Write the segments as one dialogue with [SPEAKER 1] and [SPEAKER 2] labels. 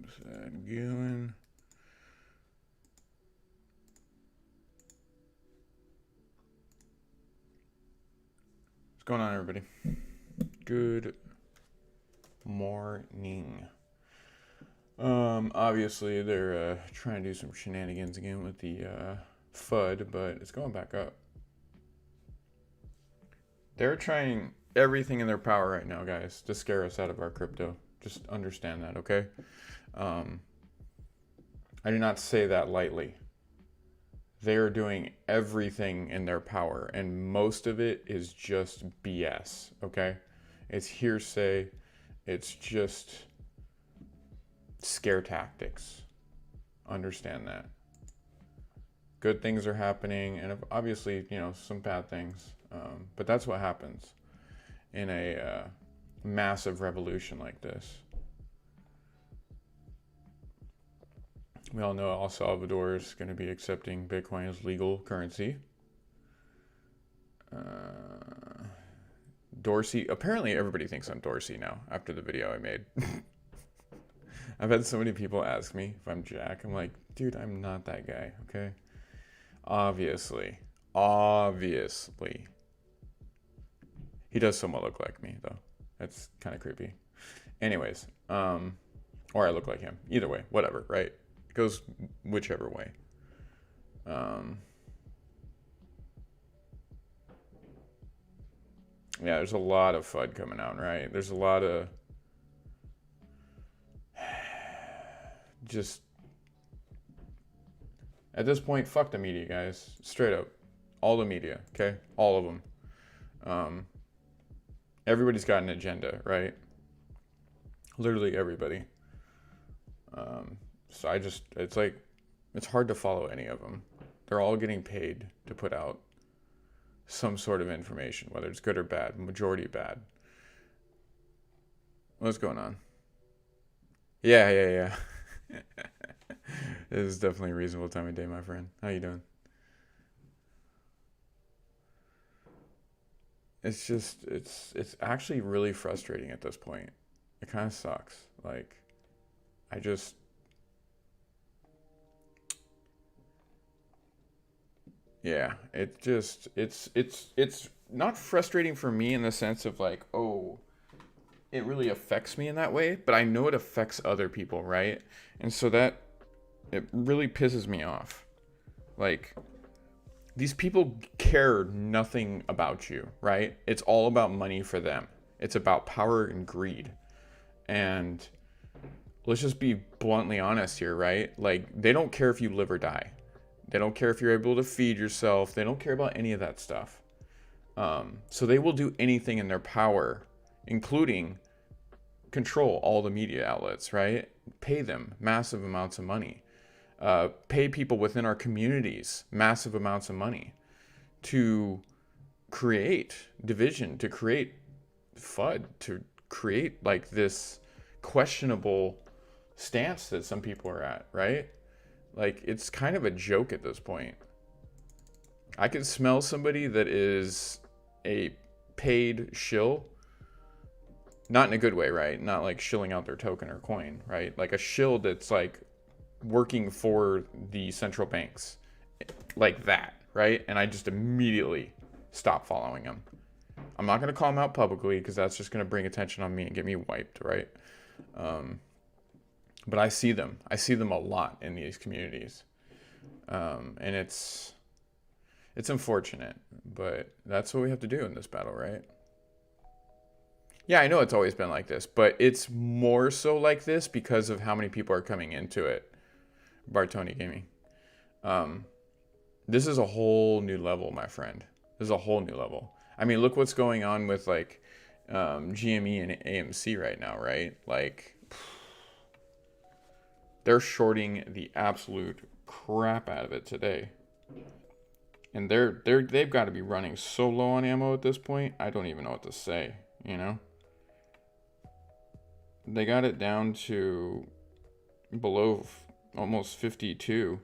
[SPEAKER 1] Upside going. What's going on, everybody? Good morning. Obviously they're trying to do some shenanigans again with the FUD, but it's going back up. They're trying everything in their power right now, guys, to scare us out of our crypto. Just understand that, okay? I do not say that lightly. They are doing everything in their power, and most of it is just BS, okay? It's hearsay. It's just scare tactics. Understand that. Good things are happening, and obviously, you know, some bad things. But that's what happens in a massive revolution like this. We all know El Salvador is going to be accepting Bitcoin as legal currency. Dorsey, apparently everybody thinks I'm Dorsey now after the video I made. I've had so many people ask me if I'm Jack. I'm like, dude, I'm not that guy, okay? Obviously. He does somewhat look like me, though. That's kind of creepy. Anyways, or I look like him. Either way, whatever, right? It goes whichever way. Yeah, there's a lot of FUD coming out, right? There's a lot of just at this point, fuck the media, guys. Straight up. All the media, okay? All of them. Everybody's got an agenda, right? Literally everybody. So it's like, it's hard to follow any of them. They're all getting paid to put out some sort of information, whether it's good or bad, majority bad. What's going on? Yeah. It is definitely a reasonable time of day, my friend. How you doing? It's just, it's actually really frustrating at this point. It kind of sucks. Like, yeah, it's not frustrating for me in the sense of like, oh, it really affects me in that way, but I know it affects other people, right? And so that, it really pisses me off. Like, these people care nothing about you, right? It's all about money for them. It's about power and greed. And let's just be bluntly honest here, right? Like, they don't care if you live or die. They don't care if you're able to feed yourself. They don't care about any of that stuff. So they will do anything in their power, including control all the media outlets, right? Pay them massive amounts of money. Pay people within our communities massive amounts of money to create division, to create FUD, to create like this questionable stance that some people are at, right? Like, it's kind of a joke at this point. I can smell somebody that is a paid shill, not in a good way, right? Not like shilling out their token or coin, right? Like a shill that's like working for the central banks, like that, right? And I just immediately stop following them. I'm not going to call them out publicly because that's just going to bring attention on me and get me wiped, right? But I see them a lot in these communities, and it's unfortunate, but that's what we have to do in this battle, right? Yeah, I know it's always been like this, but it's more so like this because of how many people are coming into it. Bartoni Gaming. This is a whole new level, my friend. This is a whole new level. I mean, look what's going on with like GME and AMC right now, right? Like, they're shorting the absolute crap out of it today. And they've got to be running so low on ammo at this point, I don't even know what to say, you know? They got it down to below almost 52,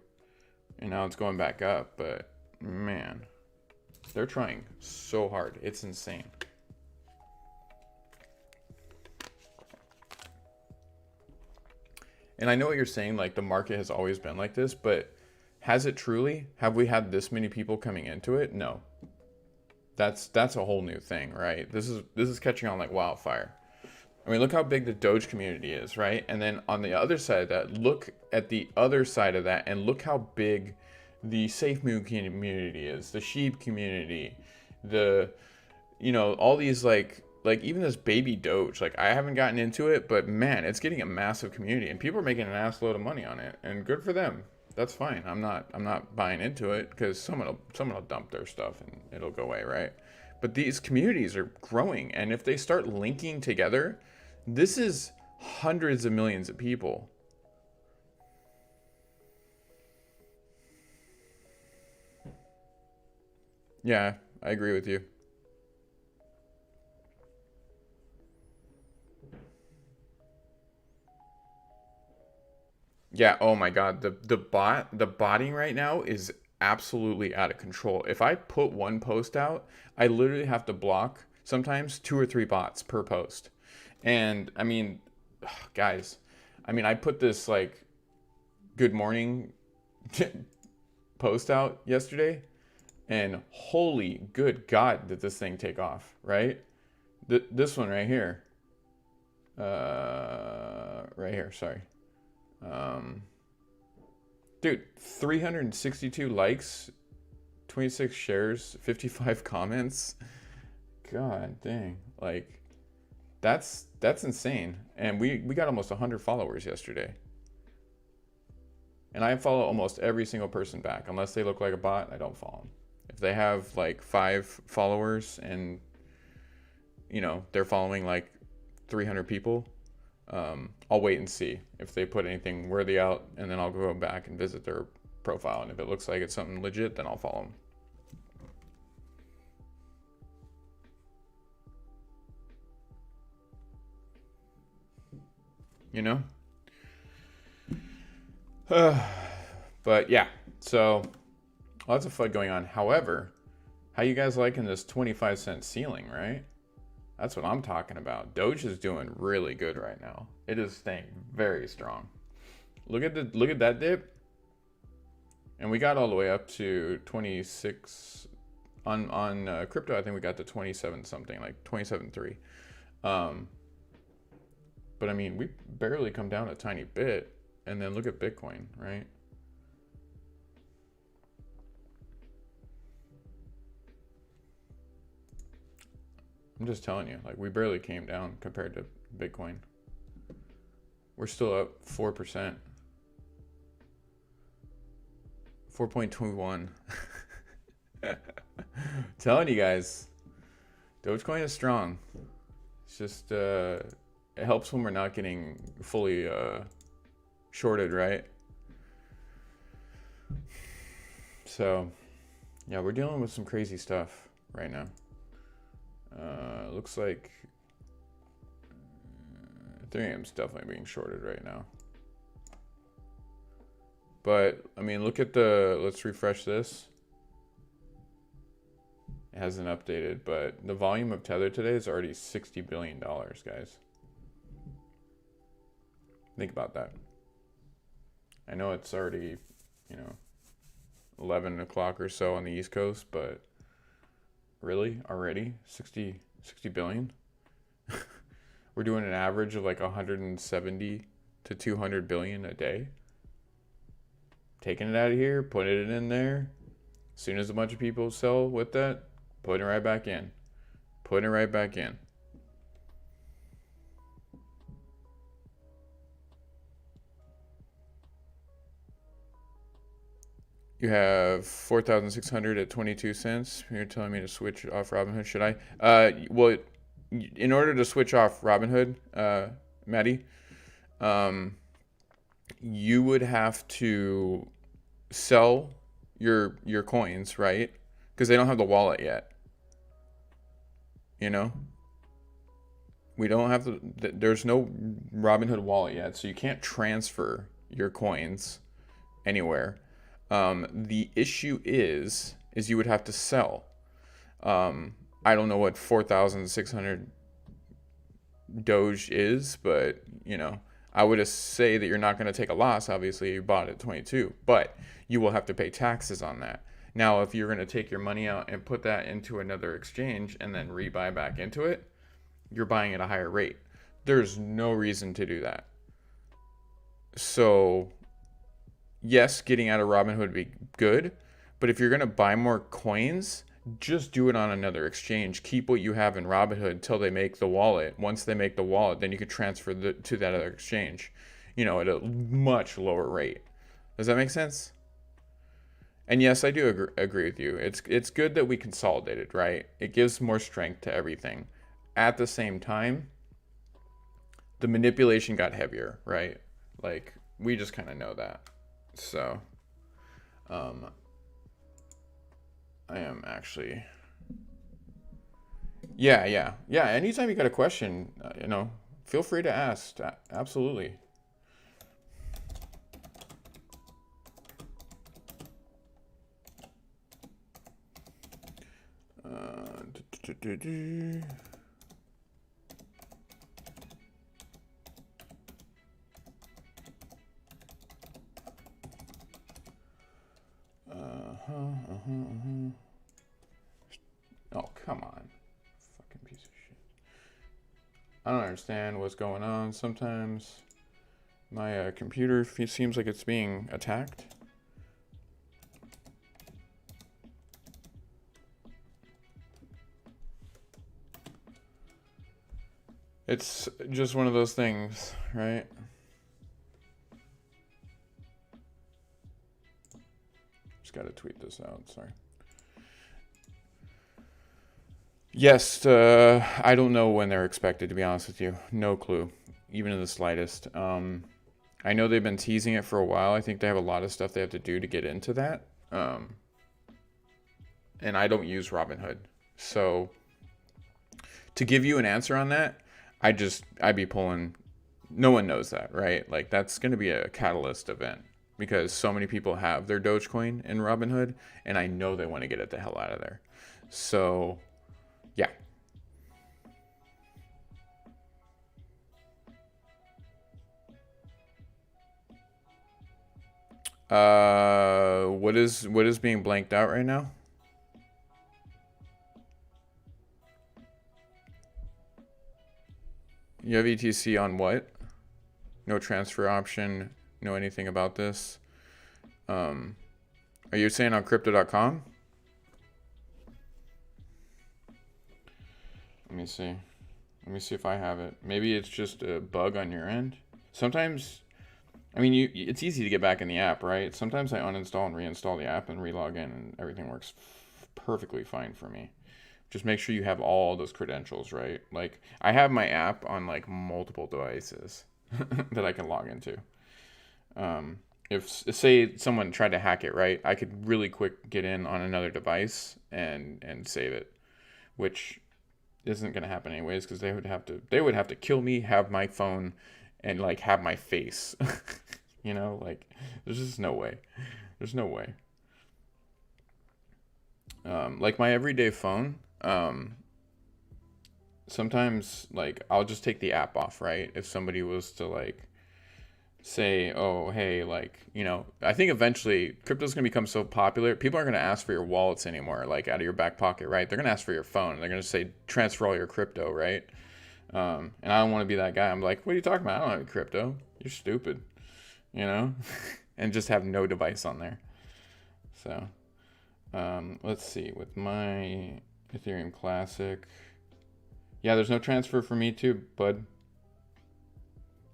[SPEAKER 1] and now it's going back up, but man, they're trying so hard. It's insane. And I know what you're saying, like the market has always been like this, but has it truly? Have we had this many people coming into it? No. That's a whole new thing, right? This is catching on like wildfire. I mean, look how big the Doge community is, right? And then on the other side of that, look at the other side of that and look how big the Safe Moon community is, the Sheep community, the, all these like even this baby Doge, like I haven't gotten into it, but man, it's getting a massive community and people are making an ass load of money on it, and good for them. That's fine. I'm not buying into it because someone will dump their stuff and it'll go away, right? But these communities are growing, and if they start linking together, this is hundreds of millions of people. Yeah, I agree with you. Yeah, oh my God. The botting right now is absolutely out of control. If I put one post out, I literally have to block sometimes two or three bots per post. And I mean, guys, I mean, I put this like good morning post out yesterday, and holy good God, did this thing take off, right? This one right here. Right here, sorry. Um, Dude, 362 likes, 26 shares, 55 comments. God dang. Like that's insane. And we got almost 100 followers yesterday. And I follow almost every single person back. Unless they look like a bot, I don't follow them. If they have like 5 followers and they're following like 300 people, I'll wait and see if they put anything worthy out, and then I'll go back and visit their profile. And if it looks like it's something legit, then I'll follow them. You know? But yeah, so lots of FUD going on. However, how you guys liking this 25-cent ceiling, right? That's what I'm talking about. Doge is doing really good right now. It is staying very strong. Look at that dip. And we got all the way up to 26 on crypto. I think we got to 27 something, like 27.3. But I mean, we barely come down a tiny bit. And then look at Bitcoin, right? I'm just telling you, like we barely came down compared to Bitcoin. We're still up 4%. 4.21. Telling you guys, Dogecoin is strong. It's just it helps when we're not getting fully shorted, right? So yeah, we're dealing with some crazy stuff right now. Looks like Ethereum's definitely being shorted right now. But I mean, look at let's refresh this. It hasn't updated, but the volume of Tether today is already $60 billion, guys. Think about that. I know it's already, 11 o'clock or so on the East Coast, but really, already 60 billion? We're doing an average of like 170 to 200 billion a day. Taking it out of here, putting it in there. As soon as a bunch of people sell with that, putting it right back in. Putting it right back in. You have 4,600 at 22 cents. You're telling me to switch off Robinhood. Should I? Well, in order to switch off Robinhood, Maddie, you would have to sell your coins, right? Because they don't have the wallet yet. We don't have there's no Robinhood wallet yet, so you can't transfer your coins anywhere. The issue is you would have to sell. I don't know what 4,600 Doge is, but I would say that you're not going to take a loss. Obviously, you bought at 22, but you will have to pay taxes on that. Now, if you're going to take your money out and put that into another exchange and then rebuy back into it, you're buying at a higher rate. There's no reason to do that. So, yes, getting out of Robinhood would be good, but if you're going to buy more coins, just do it on another exchange. Keep what you have in Robinhood until they make the wallet. Once they make the wallet, then you could transfer to that other exchange, at a much lower rate. Does that make sense? And yes, I do agree with you. It's good that we consolidated, right? It gives more strength to everything. At the same time, the manipulation got heavier, right? Like, we just kind of know that. So, I am actually... Yeah. Anytime you got a question, feel free to ask. Absolutely. Oh, come on. Fucking piece of shit. I don't understand what's going on. Sometimes my computer seems like it's being attacked. It's just one of those things, right? Just gotta tweet this out, sorry. Yes, I don't know when they're expected, to be honest with you. No clue, even in the slightest. I know they've been teasing it for a while. I think they have a lot of stuff they have to do to get into that. And I don't use Robinhood. So to give you an answer on that, I'd be pulling, no one knows that, right? Like, that's going to be a catalyst event because so many people have their Dogecoin in Robinhood, and I know they want to get it the hell out of there. So, yeah. What is being blanked out right now? You have ETC on what? No transfer option. Know anything about this? Are you saying on crypto.com? Let me see. Let me see if I have it. Maybe it's just a bug on your end. Sometimes, I mean, it's easy to get back in the app, right? Sometimes I uninstall and reinstall the app and relog in, and everything works perfectly fine for me. Just make sure you have all those credentials, right? Like, I have my app on like multiple devices that I can log into. If say someone tried to hack it, right, I could really quick get in on another device and save it, which isn't going to happen anyways because they would have to kill me, have my phone, and like have my face. Like, there's just no way. There's no way. Like my everyday phone, sometimes like I'll just take the app off, right? If somebody was to like say, oh, hey, like, I think eventually crypto's going to become so popular, people aren't going to ask for your wallets anymore, like out of your back pocket, right? They're going to ask for your phone. They're going to say, transfer all your crypto, right? And I don't want to be that guy. I'm like, what are you talking about? I don't have any crypto. You're stupid, and just have no device on there. So, let's see, with my Ethereum Classic. Yeah, there's no transfer for me too, bud.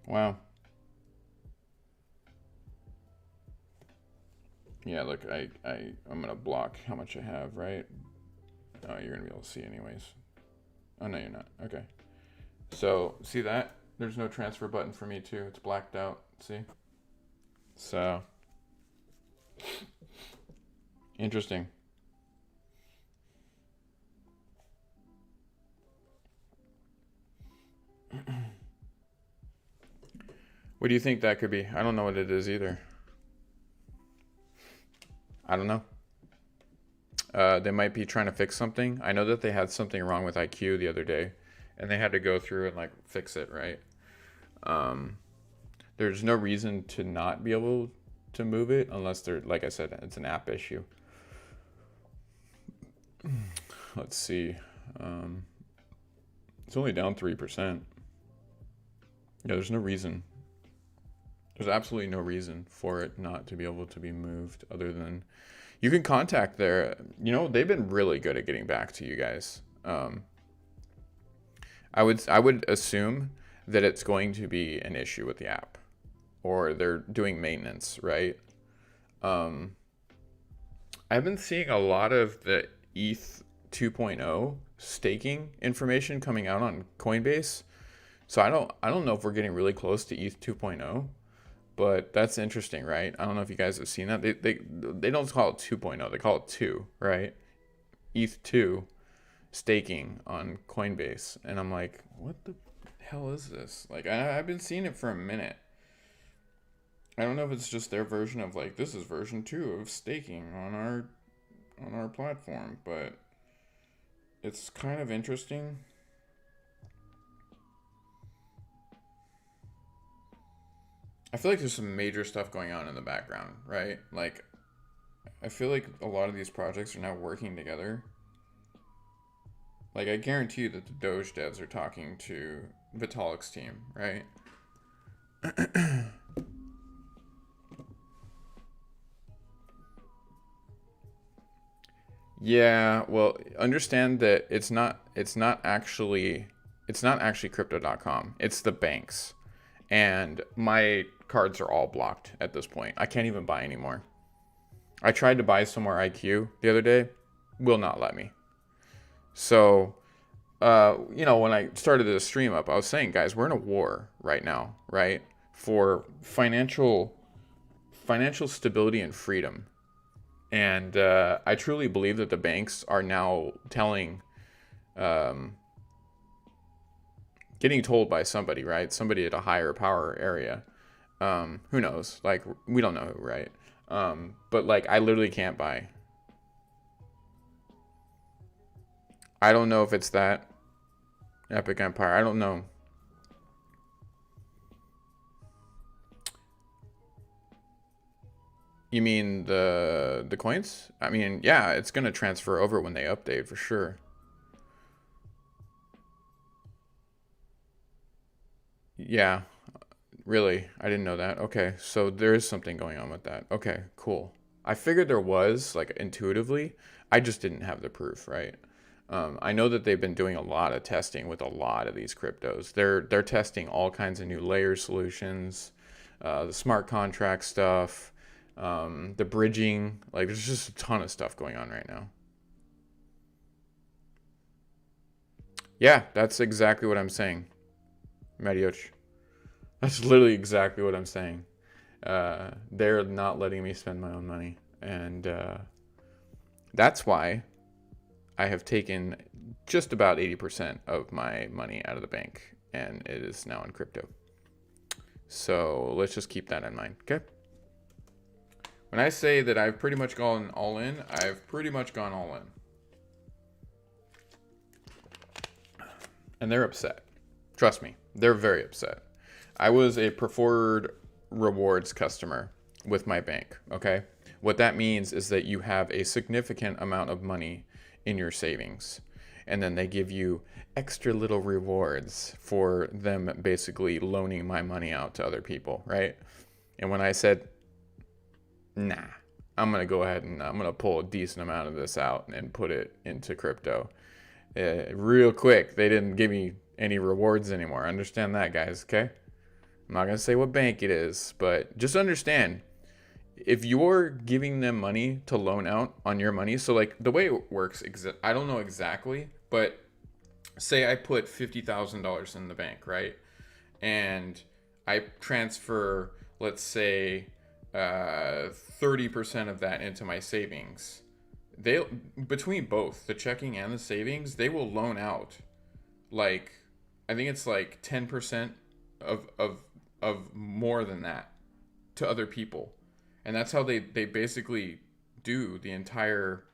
[SPEAKER 1] Wow. Yeah, look, I'm gonna block how much I have, right? Oh, you're gonna be able to see anyways. Oh, no, you're not. Okay. So, see that? There's no transfer button for me too. It's blacked out, see? So, interesting. What do you think that could be? I don't know what it is either. I don't know. They might be trying to fix something. I know that they had something wrong with IQ the other day, and they had to go through and like fix it, right? There's no reason to not be able to move it unless they're, like I said, it's an app issue. Let's see. It's only down 3%. Yeah, there's no reason. There's absolutely no reason for it not to be able to be moved other than you can contact their, they've been really good at getting back to you guys. I would assume that it's going to be an issue with the app or they're doing maintenance, right? I've been seeing a lot of the ETH 2.0 staking information coming out on Coinbase. So I don't know if we're getting really close to ETH 2.0, but that's interesting, right? I don't know if you guys have seen that. They don't call it 2.0, they call it 2, right? ETH 2 staking on Coinbase. And I'm like, what the hell is this? Like, I've been seeing it for a minute. I don't know if it's just their version of like, this is version 2 of staking on our platform, but it's kind of interesting. I feel like there's some major stuff going on in the background, right? Like, I feel like a lot of these projects are now working together. Like, I guarantee you that the Doge devs are talking to Vitalik's team, right? Yeah, well, understand that it's not actually crypto.com. It's the banks. And my cards are all blocked at this point. I can't even buy anymore. I tried to buy Somewhere IQ the other day, will not let me. So, when I started the stream up, I was saying, guys, we're in a war right now, right? For financial stability and freedom. And I truly believe that the banks are now getting told by somebody, right? Somebody at a higher power area. Who knows? Like, we don't know who, right? But like, I literally can't buy. I don't know if it's that Epic Empire. I don't know. You mean the coins? I mean, yeah, it's gonna transfer over when they update for sure. Yeah, really? I didn't know that. Okay, so there is something going on with that. Okay, cool. I figured there was, like, intuitively. I just didn't have the proof, right? I know that they've been doing a lot of testing with a lot of these cryptos. They're testing all kinds of new layer solutions, the smart contract stuff, the bridging. Like, there's just a ton of stuff going on right now. Yeah, that's exactly what I'm saying, Marioch. That's literally exactly what I'm saying. They're not letting me spend my own money. And that's why I have taken just about 80% of my money out of the bank. And it is now in crypto. So let's just keep that in mind, okay? When I say that I've pretty much gone all in, I've pretty much gone all in. And they're upset. Trust me, they're very upset. I was a preferred rewards customer with my bank, okay? What that means is that you have a significant amount of money in your savings. And then they give you extra little rewards for them basically loaning my money out to other people, right? And when I said, nah, I'm going to go ahead and I'm going to pull a decent amount of this out and put it into crypto. Real quick, they didn't give me any rewards anymore. Understand that, guys, okay? I'm not going to say what bank it is, but just understand, if you're giving them money to loan out on your money, so like the way it works, I don't know exactly, but say I put $50,000 in the bank, right? And I transfer, let's say, 30% of that into my savings. They, between both the checking and the savings, they will loan out, like, I think it's like 10% of more than that to other people. And that's how they basically do the entire,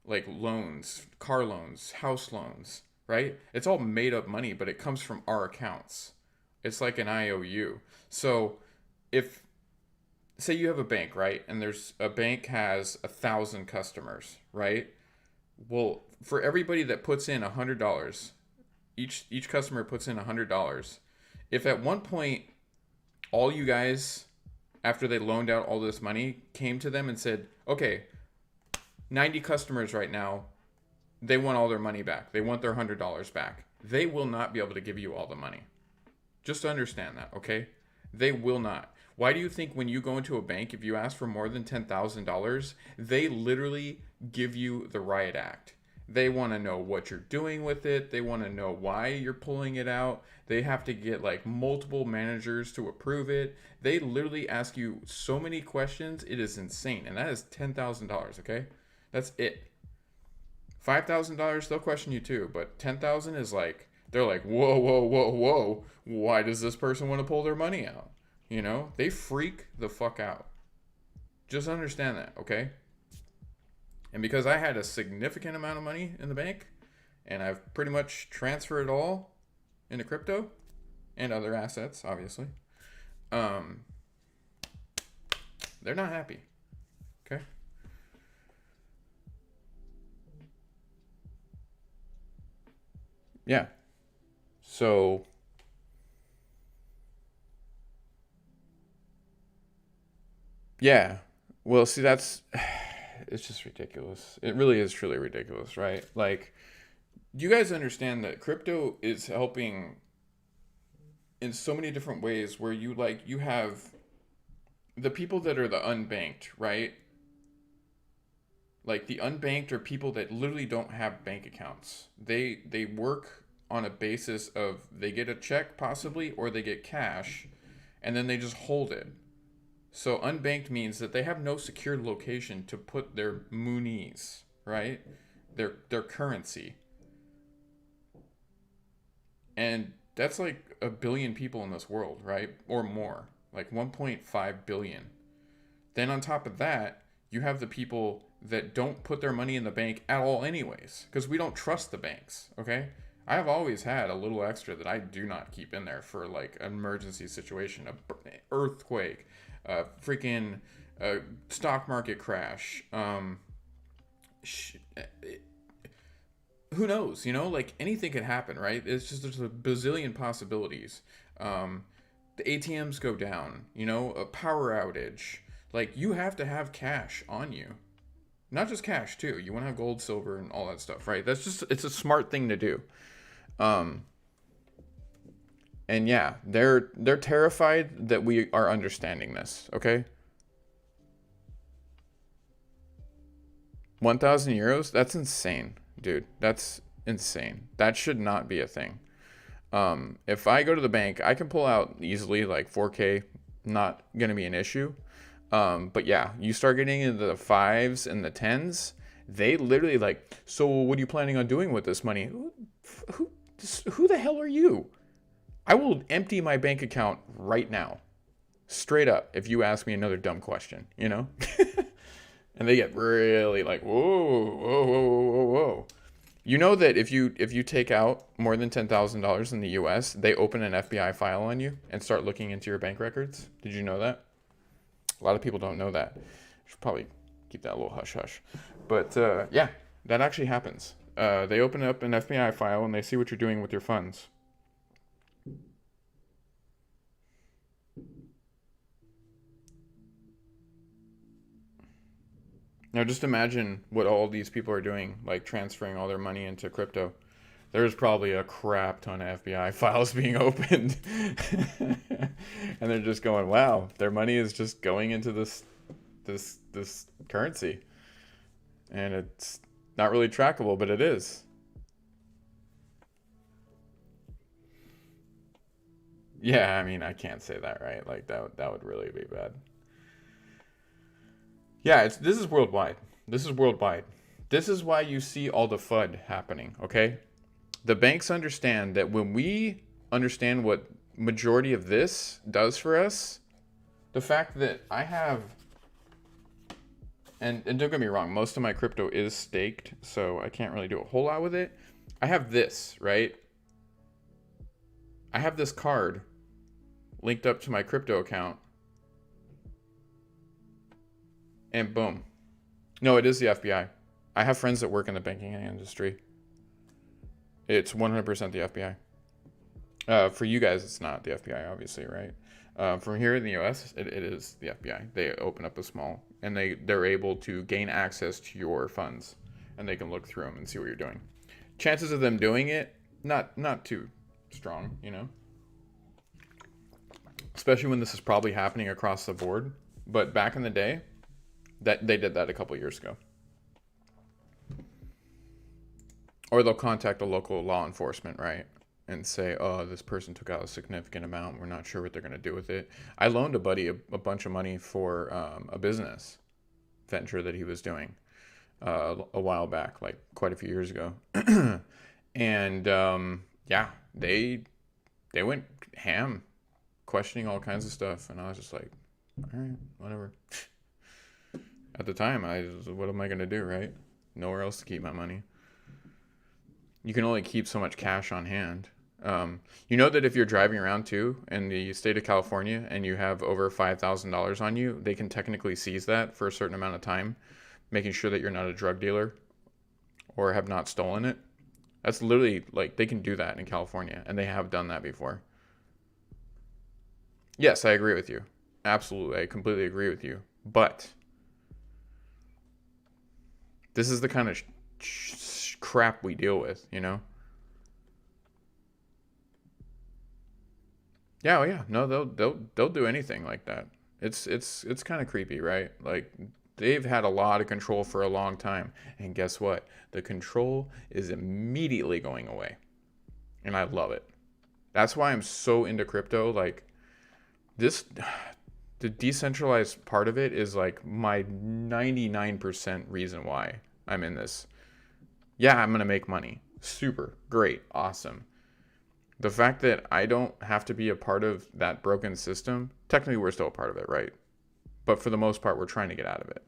[SPEAKER 1] like, loans, car loans, house loans, right? It's all made up money, but it comes from our accounts. It's like an IOU. So if say you have a bank, right? And there's a bank has 1,000 customers, right? Well, for everybody that puts in $100, each customer puts in $100. If at one point all you guys, after they loaned out all this money, came to them and said, okay, 90 customers right now, they want all their money back. They want their $100 back. They will not be able to give you all the money. Just understand that, okay? They will not. Why do you think when you go into a bank, if you ask for more than $10,000, they literally give you the riot act? They want to know what you're doing with it. They want to know why you're pulling it out. They have to get like multiple managers to approve it. They literally ask you so many questions. It is insane. And that is $10,000, okay? That's it. $5,000, they'll question you too. But $10,000 is like, they're like, whoa, whoa, whoa, whoa. Why does this person want to pull their money out? You know, they freak the fuck out. Just understand that, okay? And because I had a significant amount of money in the bank, and I've pretty much transferred it all into crypto and other assets, obviously, they're not happy, okay? Yeah. So yeah. Well, see, that's it's just ridiculous. It really is truly ridiculous, right? Like, you guys understand that crypto is helping in so many different ways where you have the people that are the unbanked, right? Like the unbanked are people that literally don't have bank accounts. They work on a basis of they get a check possibly or they get cash and then they just hold it. So unbanked means that they have no secured location to put their moonies, right? Their currency. And that's like a billion people in this world, right? Or more. Like 1.5 billion. Then on top of that, you have the people that don't put their money in the bank at all anyways, because we don't trust the banks, okay? I have always had a little extra that I do not keep in there for like an emergency situation, a earthquake, a freaking stock market crash, who knows, you know, like anything could happen, right? It's just there's a bazillion possibilities. The ATMs go down, you know, a power outage. Like, you have to have cash on you. Not just cash too. You want to have gold, silver, and all that stuff, right? That's just, it's a smart thing to do. And yeah, they're terrified that we are understanding this, okay? 1,000 euros? That's insane, dude. That's insane. That should not be a thing. If I go to the bank, I can pull out easily like 4K, not gonna be an issue. But yeah, you start getting into the 5s and the 10s, they literally like, so what are you planning on doing with this money? Who the hell are you? I will empty my bank account right now. Straight up, if you ask me another dumb question, you know? And they get really like, whoa, whoa, whoa, whoa, whoa, whoa. You know that if you take out more than $10,000 in the US, they open an FBI file on you and start looking into your bank records? Did you know that? A lot of people don't know that. Should probably keep that a little hush hush. But yeah, that actually happens. They open up an FBI file and they see what you're doing with your funds. Now just imagine what all these people are doing, like transferring all their money into crypto. There's probably a crap ton of FBI files being opened. And they're just going, wow, their money is just going into this currency. And it's not really trackable, but it is. Yeah, I mean, I can't say that, right? Like that would really be bad. Yeah, this is worldwide. This is worldwide. This is why you see all the FUD happening, okay? The banks understand that when we understand what majority of this does for us, the fact that I have, and don't get me wrong, most of my crypto is staked, so I can't really do a whole lot with it. I have this, right? I have this card linked up to my crypto account and boom. No, it is the FBI. I have friends that work in the banking industry. It's 100% the FBI. For you guys, it's not the FBI, obviously, right? From here in the U.S., it is the FBI. They open up a small, and they're able to gain access to your funds, and they can look through them and see what you're doing. Chances of them doing it, not too strong, you know? Especially when this is probably happening across the board. But back in the day, that they did that a couple years ago. Or they'll contact a local law enforcement, right? And say, oh, this person took out a significant amount. We're not sure what they're going to do with it. I loaned a buddy a bunch of money for a business venture that he was doing a while back, like quite a few years ago. And yeah, they went ham, questioning all kinds of stuff. And I was just like, all right, whatever. At the time, what am I going to do, right? Nowhere else to keep my money. You can only keep so much cash on hand. You know that if you're driving around too in the state of California and you have over $5,000 on you, they can technically seize that for a certain amount of time, making sure that you're not a drug dealer or have not stolen it. That's literally, like, they can do that in California, and they have done that before. Yes, I agree with you. Absolutely, I completely agree with you. But this is the kind of crap we deal with, you know? Yeah, oh yeah. No, they'll do anything like that. It's kind of creepy, right? Like, they've had a lot of control for a long time, and guess what? The control is immediately going away. And I love it. That's why I'm so into crypto. Like, this, the decentralized part of it is like my 99% reason why I'm in this. Yeah, I'm going to make money. Super, great, awesome. The fact that I don't have to be a part of that broken system, technically we're still a part of it, right? But for the most part, we're trying to get out of it.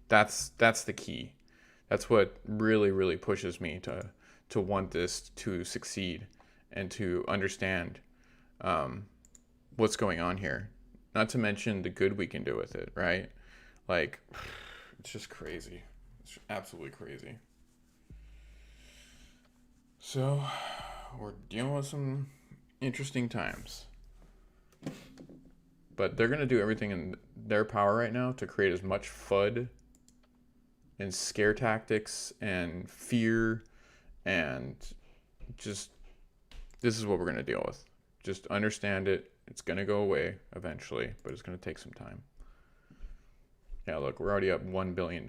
[SPEAKER 1] That's the key. That's what really, really pushes me to want this to succeed and to understand what's going on here. Not to mention the good we can do with it, right? Like, it's just crazy. It's absolutely crazy. So, we're dealing with some interesting times. But they're going to do everything in their power right now to create as much FUD and scare tactics and fear and just, this is what we're going to deal with. Just understand it. It's going to go away eventually, but it's going to take some time. Yeah, look, we're already up $1 billion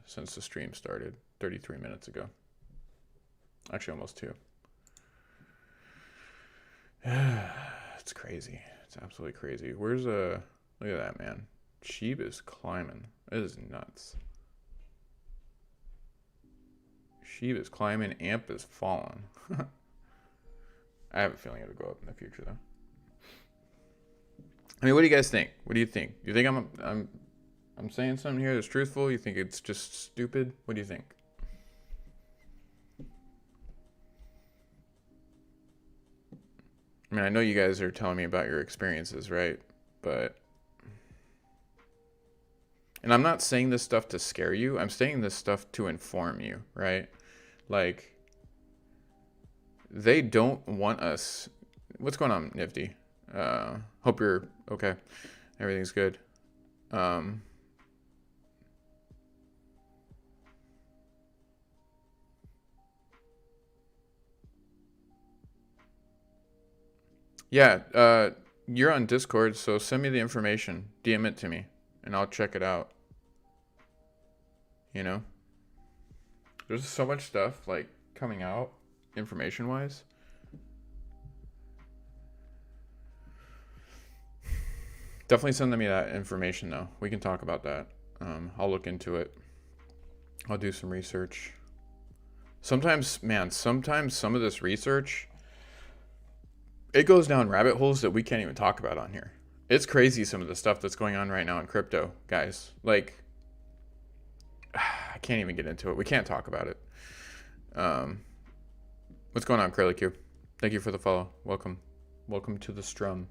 [SPEAKER 1] since the stream started 33 minutes ago. Actually, almost 2. It's crazy. It's absolutely crazy. Where's look at that, man. Sheep is climbing. It is nuts. Sheep is climbing. AMP is falling. I have a feeling it'll go up in the future, though. I mean, what do you guys think? What do you think? You think I'm saying something here that's truthful? You think it's just stupid? What do you think? I mean, I know you guys are telling me about your experiences, right? But, and I'm not saying this stuff to scare you. I'm saying this stuff to inform you, right? Like, they don't want us. What's going on, Nifty? Hope you're okay. Everything's good. Yeah, you're on Discord, so send me the information. DM it to me, and I'll check it out. You know? There's so much stuff, like, coming out, information-wise. Definitely send me that information, though. We can talk about that. I'll look into it. I'll do some research. Sometimes, man, some of this research, it goes down rabbit holes that we can't even talk about on here. It's crazy, some of the stuff that's going on right now in crypto, guys. Like, I can't even get into it. We can't talk about it. What's going on, Curly Q? Thank you for the follow. Welcome to the strum.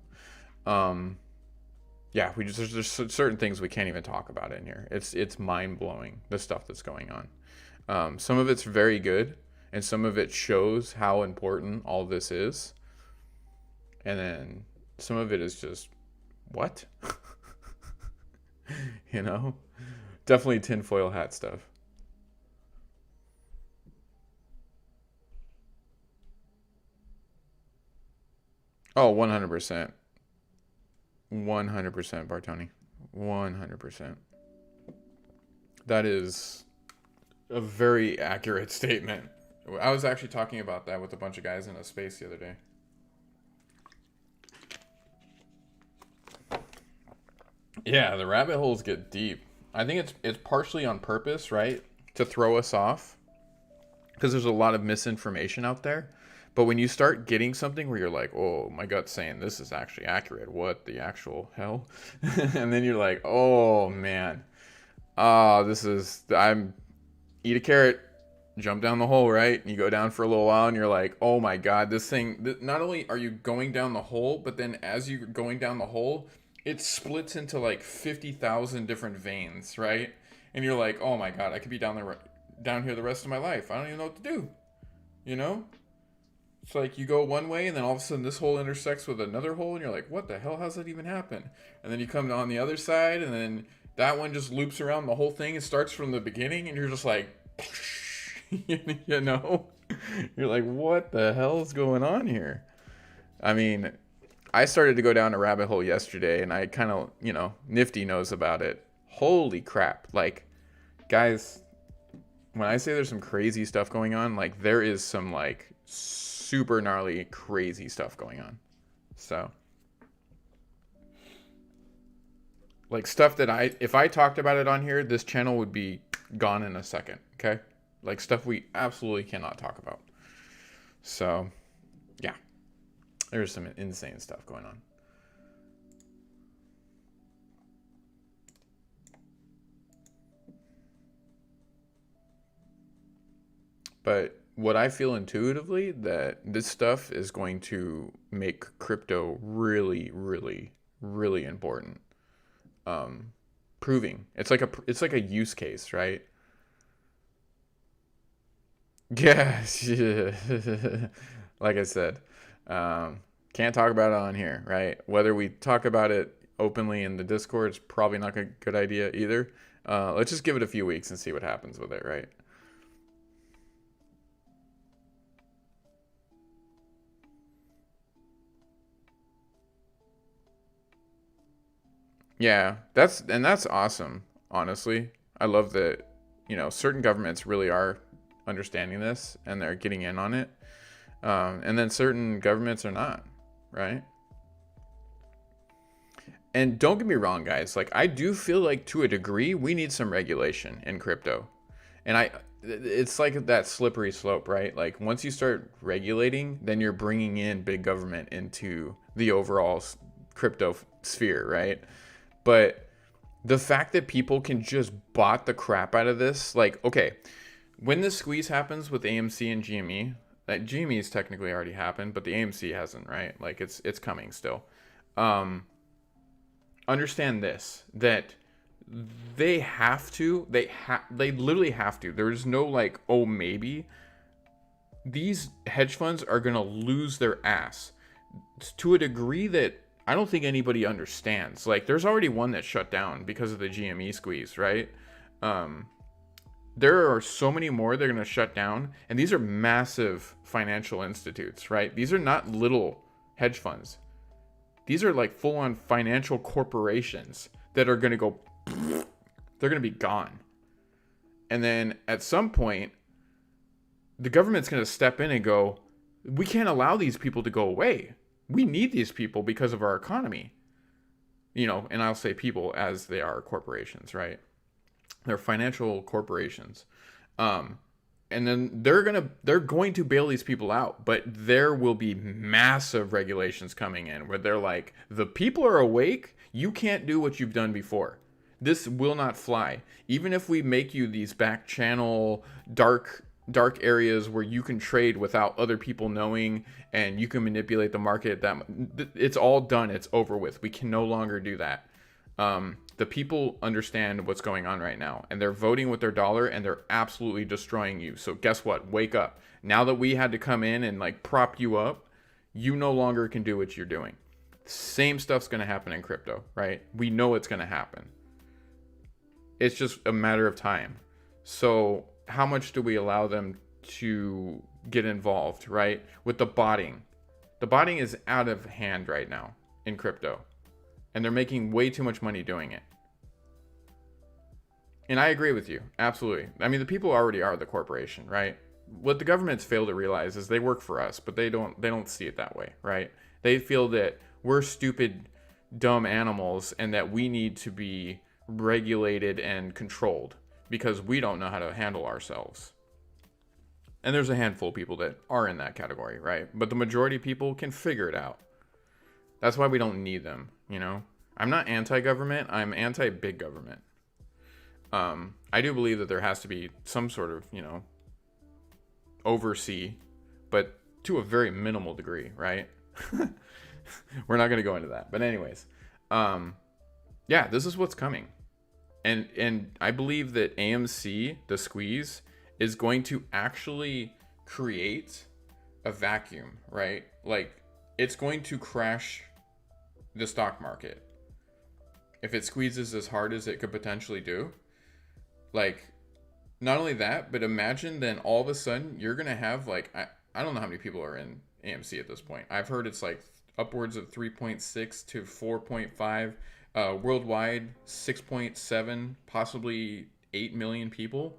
[SPEAKER 1] Yeah, there's certain things we can't even talk about in here. It's mind blowing, the stuff that's going on. Some of it's very good, and some of it shows how important all this is, and then some of it is just what, you know, definitely tinfoil hat stuff. Oh, 100%. 100% Bartoni. 100%. That is a very accurate statement. I was actually talking about that with a bunch of guys in a space the other day. Yeah, the rabbit holes get deep. I think it's partially on purpose, right? To throw us off because there's a lot of misinformation out there. But when you start getting something where you're like, "Oh, my gut's saying this is actually accurate. What the actual hell?" And then you're like, "Oh man. This is I'm eat a carrot, jump down the hole, right?" And you go down for a little while and you're like, "Oh my god, this thing not only are you going down the hole, but then as you're going down the hole, it splits into like 50,000 different veins, right?" And you're like, "Oh my god, I could be down here the rest of my life. I don't even know what to do." You know? It's like you go one way and then all of a sudden this hole intersects with another hole and you're like, "What the hell? How's that even happen?" And then you come on the other side and then that one just loops around the whole thing and starts from the beginning and you're just like, you know? You're like, "What the hell is going on here?" I mean, I started to go down a rabbit hole yesterday and I kind of, Nifty knows about it. Holy crap. Like, guys, when I say there's some crazy stuff going on, like there is some like super gnarly crazy stuff going on. So like stuff that if I talked about it on here, this channel would be gone in a second, okay? Like stuff we absolutely cannot talk about. So, yeah. There's some insane stuff going on. But what I feel intuitively that this stuff is going to make crypto really, really, really important. Proving it's like a use case, right? Yeah, like I said, can't talk about it on here, right? Whether we talk about it openly in the Discord is probably not a good idea either. Let's just give it a few weeks and see what happens with it, right? Yeah, that's awesome. Honestly, I love that. Certain governments really are understanding this and they're getting in on it, and then certain governments are not, right? And don't get me wrong, guys. Like I do feel like to a degree we need some regulation in crypto, and it's like that slippery slope, right? Like once you start regulating, then you're bringing in big government into the overall crypto sphere, right? But the fact that people can just bot the crap out of this, like, okay, when this squeeze happens with AMC and GME, that GME's technically already happened, but the AMC hasn't, right? Like it's coming still. Understand this, that they literally have to. There's no like, oh maybe. These hedge funds are gonna lose their ass to a degree that I don't think anybody understands. Like, there's already one that shut down because of the GME squeeze, right? There are so many more they're going to shut down, and these are massive financial institutes, right? These are not little hedge funds. These are like full-on financial corporations that are going to go, they're going to be gone. And then at some point, the government's going to step in and go, we can't allow these people to go away. We need these people because of our economy. And I'll say people as they are corporations, right? They're financial corporations. And then they're going to bail these people out, but there will be massive regulations coming in where they're like, the people are awake, you can't do what you've done before. This will not fly. Even if we make you these back channel dark areas where you can trade without other people knowing and you can manipulate the market, that it's all done, it's over with. We can no longer do that. The people understand what's going on right now, and they're voting with their dollar, and they're absolutely destroying you. So guess what? Wake up. Now that we had to come in and like prop you up, you no longer can do what you're doing. Same stuff's going to happen in crypto, right? We know it's going to happen. It's just a matter of time. So how much do we allow them to get involved, right? With the botting. The botting is out of hand right now in crypto. And they're making way too much money doing it. And I agree with you. Absolutely. I mean, the people already are the corporation, right? What the governments fail to realize is they work for us, but they don't see it that way, right? They feel that we're stupid, dumb animals and that we need to be regulated and controlled because we don't know how to handle ourselves. And there's a handful of people that are in that category, right? But the majority of people can figure it out. That's why we don't need them, you know? I'm not anti-government. I'm anti-big government. I do believe that there has to be some sort of, you know, oversee, but to a very minimal degree, right? We're not going to go into that. But anyways, yeah, this is what's coming. And I believe that AMC, the squeeze, is going to actually create a vacuum, right? Like, it's going to crash the stock market if it squeezes as hard as it could potentially do. Like, not only that, but imagine then all of a sudden you're going to have, like, I don't know how many people are in AMC at this point. I've heard it's like upwards of 3.6 to 4.5, worldwide 6.7, possibly 8 million people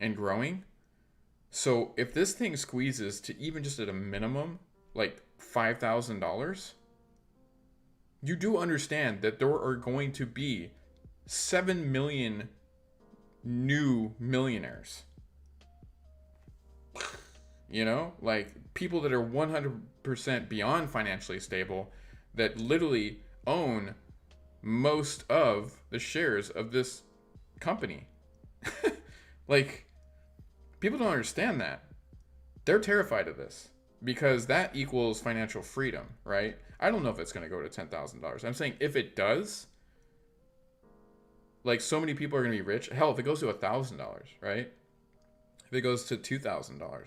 [SPEAKER 1] and growing. So if this thing squeezes to even just at a minimum, like $5,000, you do understand that there are going to be 7 million new millionaires. You know, like people that are 100% beyond financially stable that literally own most of the shares of this company. Like, people don't understand that. They're terrified of this because that equals financial freedom, right? I don't know if it's going to go to $10,000. I'm saying if it does, like, so many people are going to be rich. Hell, if it goes to $1,000, right? If it goes to $2,000,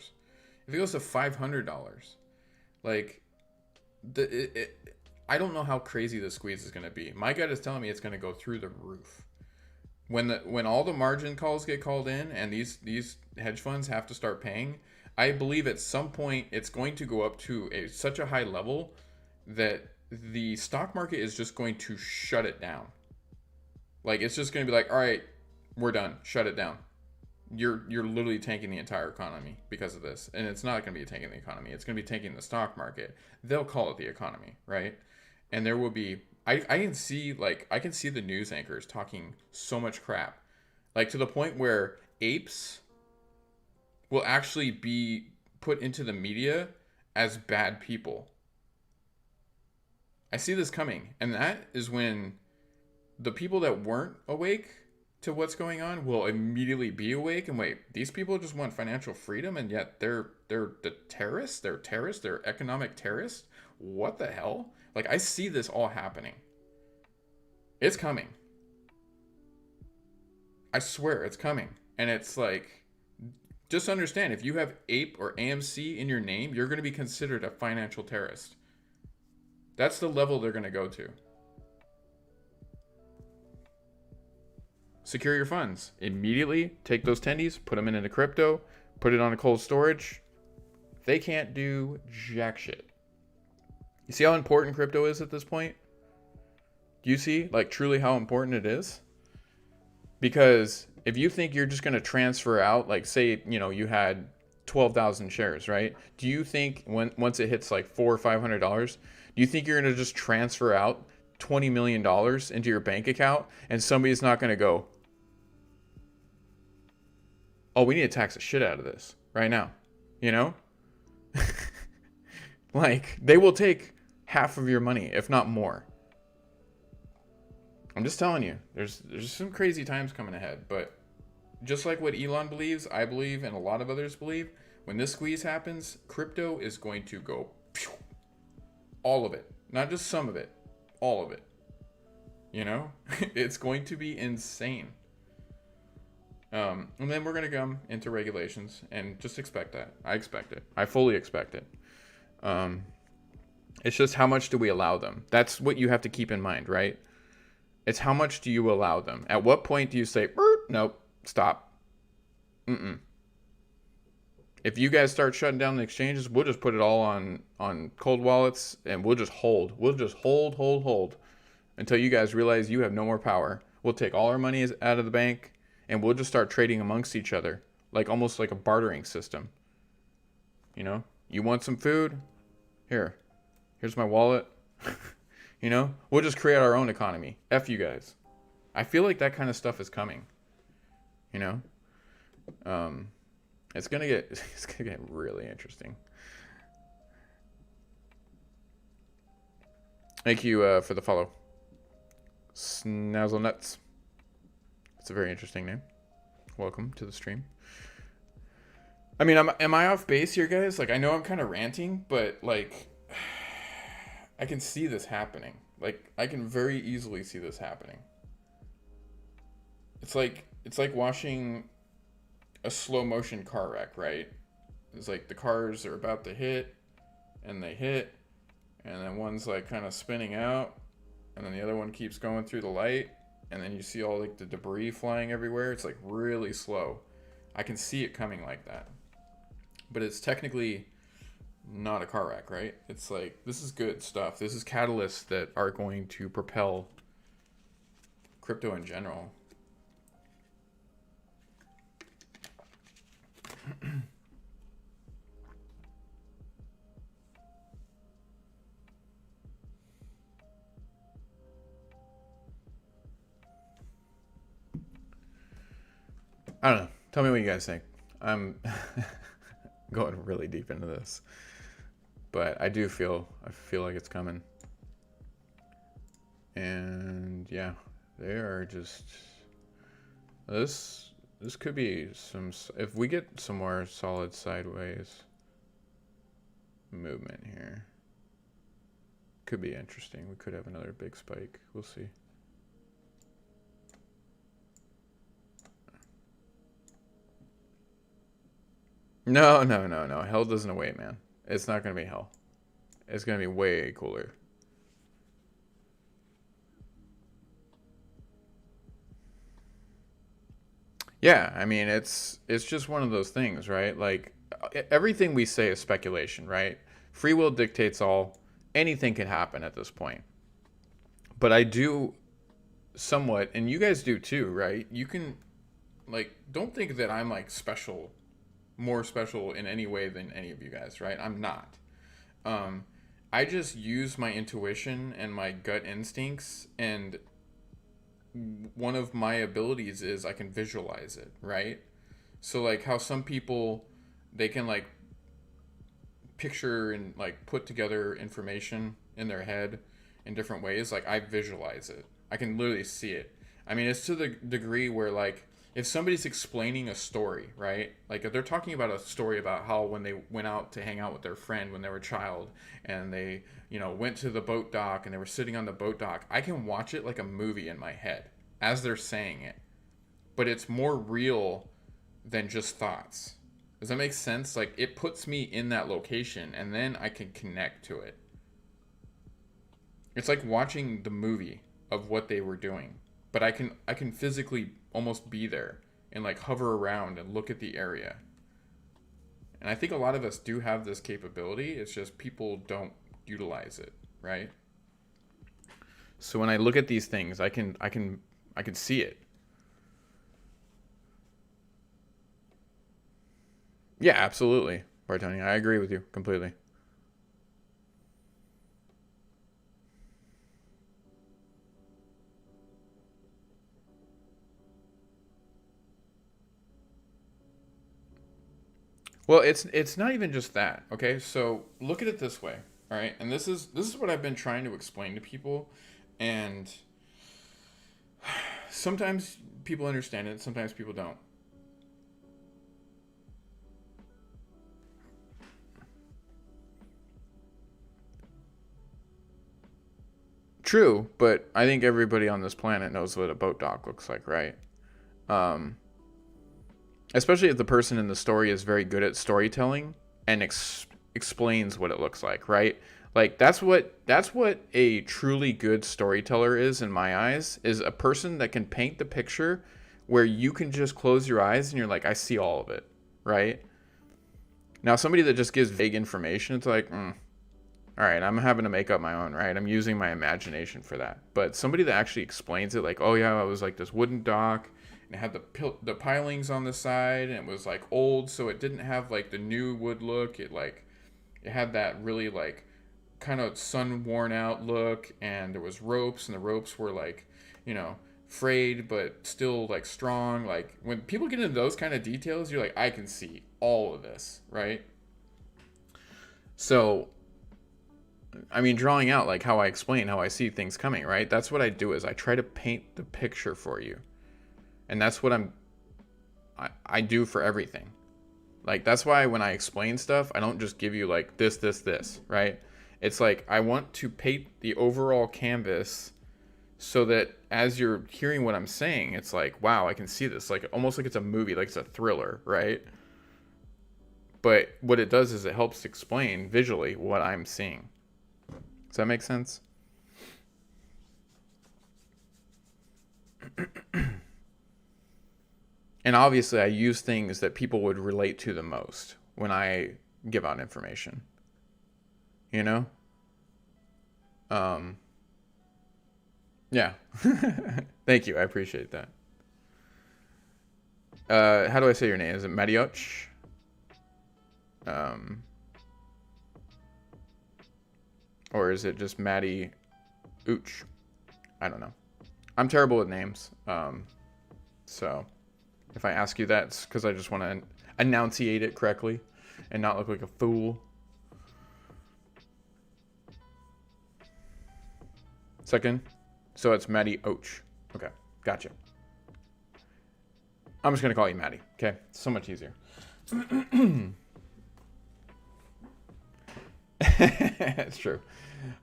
[SPEAKER 1] if it goes to $500, like, I don't know how crazy the squeeze is going to be. My gut is telling me it's going to go through the roof. When all the margin calls get called in and these hedge funds have to start paying, I believe at some point it's going to go up to such a high level that the stock market is just going to shut it down. Like, it's just going to be like, all right, we're done. Shut it down. You're literally tanking the entire economy because of this. And it's not going to be tanking the economy. It's going to be tanking the stock market. They'll call it the economy, right? And there will be, I can see the news anchors talking so much crap. Like, to the point where apes will actually be put into the media as bad people. I see this coming. And that is when the people that weren't awake to what's going on will immediately be awake and wait, these people just want financial freedom and yet they're the terrorists, they're economic terrorists. What the hell? Like, I see this all happening. It's coming. I swear it's coming. And it's like, just understand, if you have APE or AMC in your name, you're going to be considered a financial terrorist. That's the level they're going to go to. Secure your funds. Immediately take those tendies, put them into crypto, put it on a cold storage. They can't do jack shit. You see how important crypto is at this point? Do you see, like, truly how important it is? Because if you think you're just going to transfer out, like, say, you know, you had 12,000 shares, right? Do you think once it hits like $400 or $500, do you think you're going to just transfer out $20 million into your bank account and somebody's not going to go, oh, we need to tax the shit out of this right now, you know? Like, they will take half of your money, if not more. I'm just telling you, there's some crazy times coming ahead, but just like what Elon believes, I believe, and a lot of others believe, when this squeeze happens, crypto is going to go, all of it, not just some of it, all of it. You know, it's going to be insane. And then we're gonna come into regulations and just expect that. I expect it. I fully expect it. Um, it's just how much do we allow them? That's what you have to keep in mind, right? It's how much do you allow them? At what point do you say, nope, stop? Mm-mm. If you guys start shutting down the exchanges, we'll just put it all on cold wallets and we'll just hold. We'll just hold until you guys realize you have no more power. We'll take all our money out of the bank and we'll just start trading amongst each other, like almost like a bartering system. You know, you want some food? Here's my wallet. You know, we'll just create our own economy. F you guys. I feel like that kind of stuff is coming. You know, it's gonna get really interesting. Thank you for the follow, Snazzle Nuts. It's a very interesting name. Welcome to the stream. I mean, am I off base here, guys? Like, I know I'm kind of ranting, but like, I can see this happening. Like, I can very easily see this happening. It's like watching a slow motion car wreck, right? It's like the cars are about to hit, and they hit, and then one's like kind of spinning out, and then the other one keeps going through the light, and then you see all like the debris flying everywhere. It's like really slow. I can see it coming like that. But it's technically not a car wreck, right? It's like, this is good stuff. This is catalysts that are going to propel crypto in general. I don't know. Tell me what you guys think. I'm going really deep into this, but I feel like it's coming. And yeah, they are just, this could be some, if we get some more solid sideways movement here, could be interesting. We could have another big spike. We'll see. No. Hell doesn't await, man. It's not going to be hell. It's going to be way cooler. Yeah, I mean, it's just one of those things, right? Like, everything we say is speculation, right? Free will dictates all. Anything can happen at this point. But I do somewhat, and you guys do too, right? You can, like, don't think that I'm like special, more special in any way than any of you guys, right? I'm not. I just use my intuition and my gut instincts, and one of my abilities is I can visualize it, right? So like how some people, they can like picture and like put together information in their head in different ways. Like, I visualize it. I can literally see it. I mean, it's to the degree where like, if somebody's explaining a story, right? Like, if they're talking about a story about how when they went out to hang out with their friend when they were a child, and they, you know, went to the boat dock and they were sitting on the boat dock, I can watch it like a movie in my head as they're saying it. But it's more real than just thoughts. Does that make sense? Like, it puts me in that location and then I can connect to it. It's like watching the movie of what they were doing. But I can physically almost be there and like hover around and look at the area. And I think a lot of us do have this capability. It's just people don't utilize it, right? So when I look at these things, I can see it. Yeah, absolutely, Bartoni. I agree with you completely. Well, it's not even just that. Okay, so look at it this way. All right, and this is what I've been trying to explain to people, and sometimes people understand it, sometimes people don't. True, but I think everybody on this planet knows what a boat dock looks like, right? Um, Especially if the person in the story is very good at storytelling and explains what it looks like, right? Like that's what a truly good storyteller is in my eyes, is a person that can paint the picture where you can just close your eyes and you're like, I see all of it, right? Now somebody that just gives vague information, it's like, all right, I'm having to make up my own, right? I'm using my imagination for that. But somebody that actually explains it, like, oh yeah, it was like this wooden dock, and it had the pilings on the side, and it was like old, so it didn't have like the new wood look. It had that really like kind of sun worn out look, and there was ropes, and the ropes were like, frayed but still like strong. Like when people get into those kind of details, you're like, I can see all of this, right? So I mean, drawing out like how I explain how I see things coming, right? That's what I do, is I try to paint the picture for you. And that's what I do for everything. Like, that's why when I explain stuff, I don't just give you like this, right? It's like, I want to paint the overall canvas so that as you're hearing what I'm saying, it's like, wow, I can see this. Like, almost like it's a movie, like it's a thriller, right? But what it does is it helps explain visually what I'm seeing. Does that make sense? And obviously, I use things that people would relate to the most when I give out information. You know? Yeah. Thank you. I appreciate that. How do I say your name? Is it Marioch? Or is it just Maddie Ooch? I don't know. I'm terrible with names. So if I ask you that, it's because I just want to enunciate it correctly and not look like a fool. Second. So it's Maddie Ooch. Okay. Gotcha. I'm just going to call you Maddie. Okay. So much easier. It's true.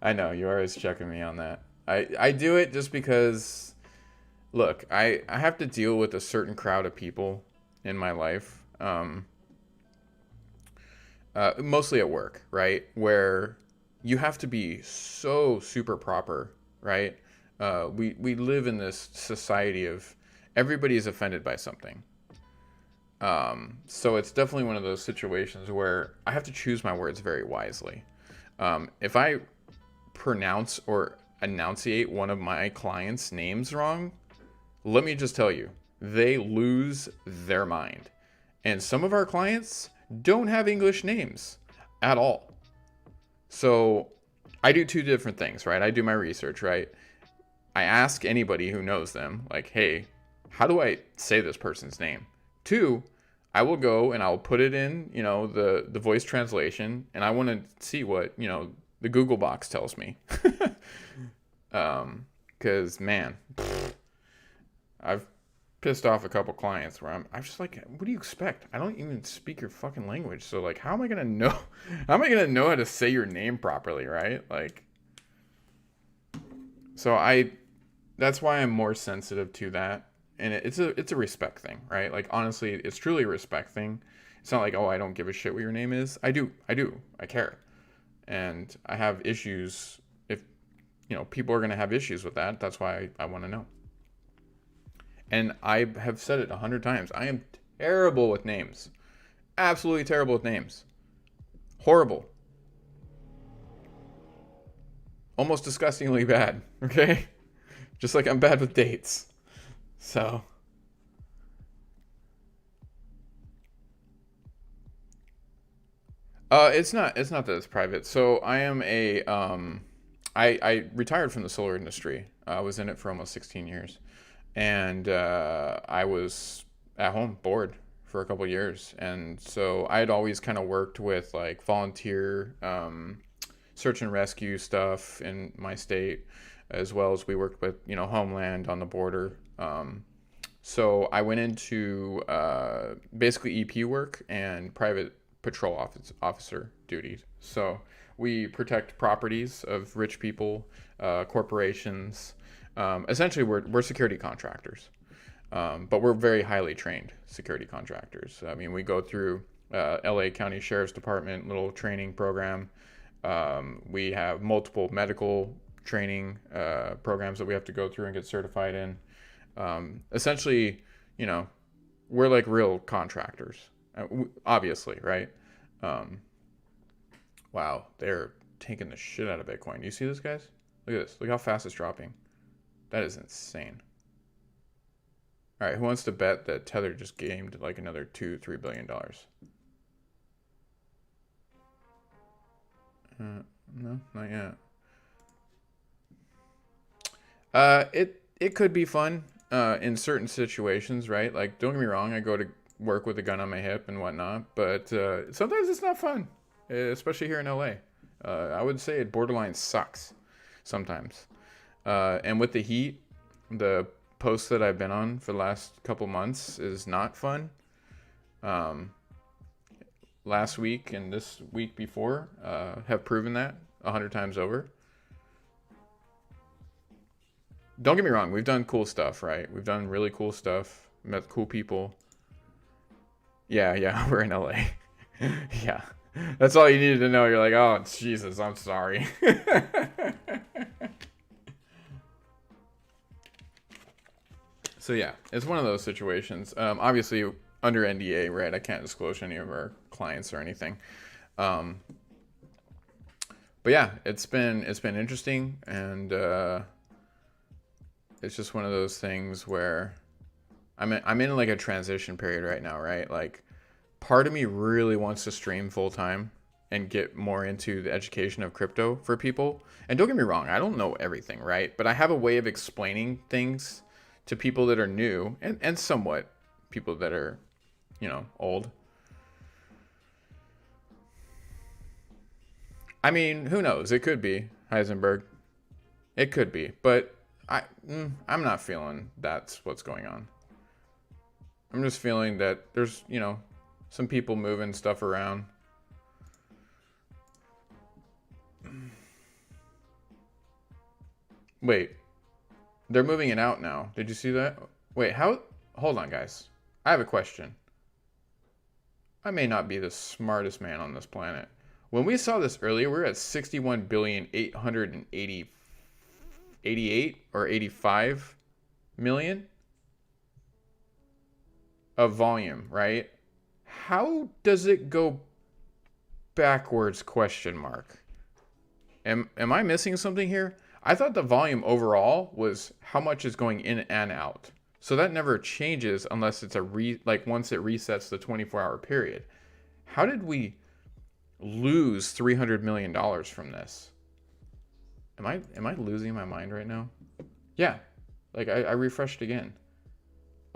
[SPEAKER 1] I know. You're always checking me on that. I do it just because, look, I have to deal with a certain crowd of people in my life. Mostly at work, right? Where you have to be so super proper, right? We live in this society of everybody is offended by something. So it's definitely one of those situations where I have to choose my words very wisely. If I pronounce or enunciate one of my clients' names wrong, let me just tell you, they lose their mind. And some of our clients don't have English names at all. So I do two different things, right? I do my research, right? I ask anybody who knows them, like, hey, how do I say this person's name? Two, I will go and I'll put it in, the voice translation, and I want to see what, the Google box tells me. Because, man, I've pissed off a couple clients where I'm just like, what do you expect? I don't even speak your fucking language. So, like, how am I going to know? How am I going to know how to say your name properly, right? Like, so that's why I'm more sensitive to that. And it's a respect thing, right? Like, honestly, it's truly a respect thing. It's not like, oh, I don't give a shit what your name is. I do. I care. And I have issues. If, people are going to have issues with that, that's why I want to know. And I have said it 100 times. I am terrible with names. Absolutely terrible with names. Horrible. Almost disgustingly bad, okay? Just like I'm bad with dates. So it's not that it's private. So I am I retired from the solar industry. I was in it for almost 16 years. And I was at home bored for a couple years. And so I had always kind of worked with like volunteer search and rescue stuff in my state, as well as we worked with, Homeland on the border. So I went into basically EP work and private patrol officer duties. So We protect properties of rich people, corporations. Essentially, we're security contractors, but we're very highly trained security contractors. I mean, we go through LA County Sheriff's Department little training program. We have multiple medical training programs that we have to go through and get certified in. Essentially, you know, we're like real contractors, obviously, right? Wow, they're taking the shit out of Bitcoin. Do you see this, guys? Look at this. Look how fast it's dropping. That is insane. All right, who wants to bet that Tether just gained like another $2-3 billion? No, not yet. It could be fun in certain situations, right? Like, don't get me wrong, I go to work with a gun on my hip and whatnot, but sometimes it's not fun, especially here in LA. I would say it borderline sucks sometimes. And with the heat, the posts that I've been on for the last couple months is not fun. Last week and this week before have proven that 100 times over. Don't get me wrong, we've done cool stuff, right? We've done really cool stuff, met cool people. Yeah, we're in LA. Yeah, that's all you needed to know. You're like, oh, Jesus, I'm sorry. So yeah, it's one of those situations. Obviously, under NDA, right? I can't disclose any of our clients or anything. But yeah, it's been interesting, and it's just one of those things where I'm in like a transition period right now, right? Like, part of me really wants to stream full time and get more into the education of crypto for people. And don't get me wrong, I don't know everything, right? But I have a way of explaining things to people that are new and somewhat people that are, you know, old. I mean, who knows? It could be Heisenberg. It could be, but I'm not feeling that's what's going on. I'm just feeling that there's, you know, some people moving stuff around. Wait, they're moving it out now. Did you see that? Wait, how? Hold on, guys. I have a question. I may not be the smartest man on this planet. When we saw this earlier, we were at 61,888 or 85 million of volume, right? How does it go backwards, question mark? Am I missing something here? I thought the volume overall was how much is going in and out. So that never changes unless it's once it resets the 24-hour period. How did we lose $300 million from this? Am I losing my mind right now? Yeah. Like I refreshed again.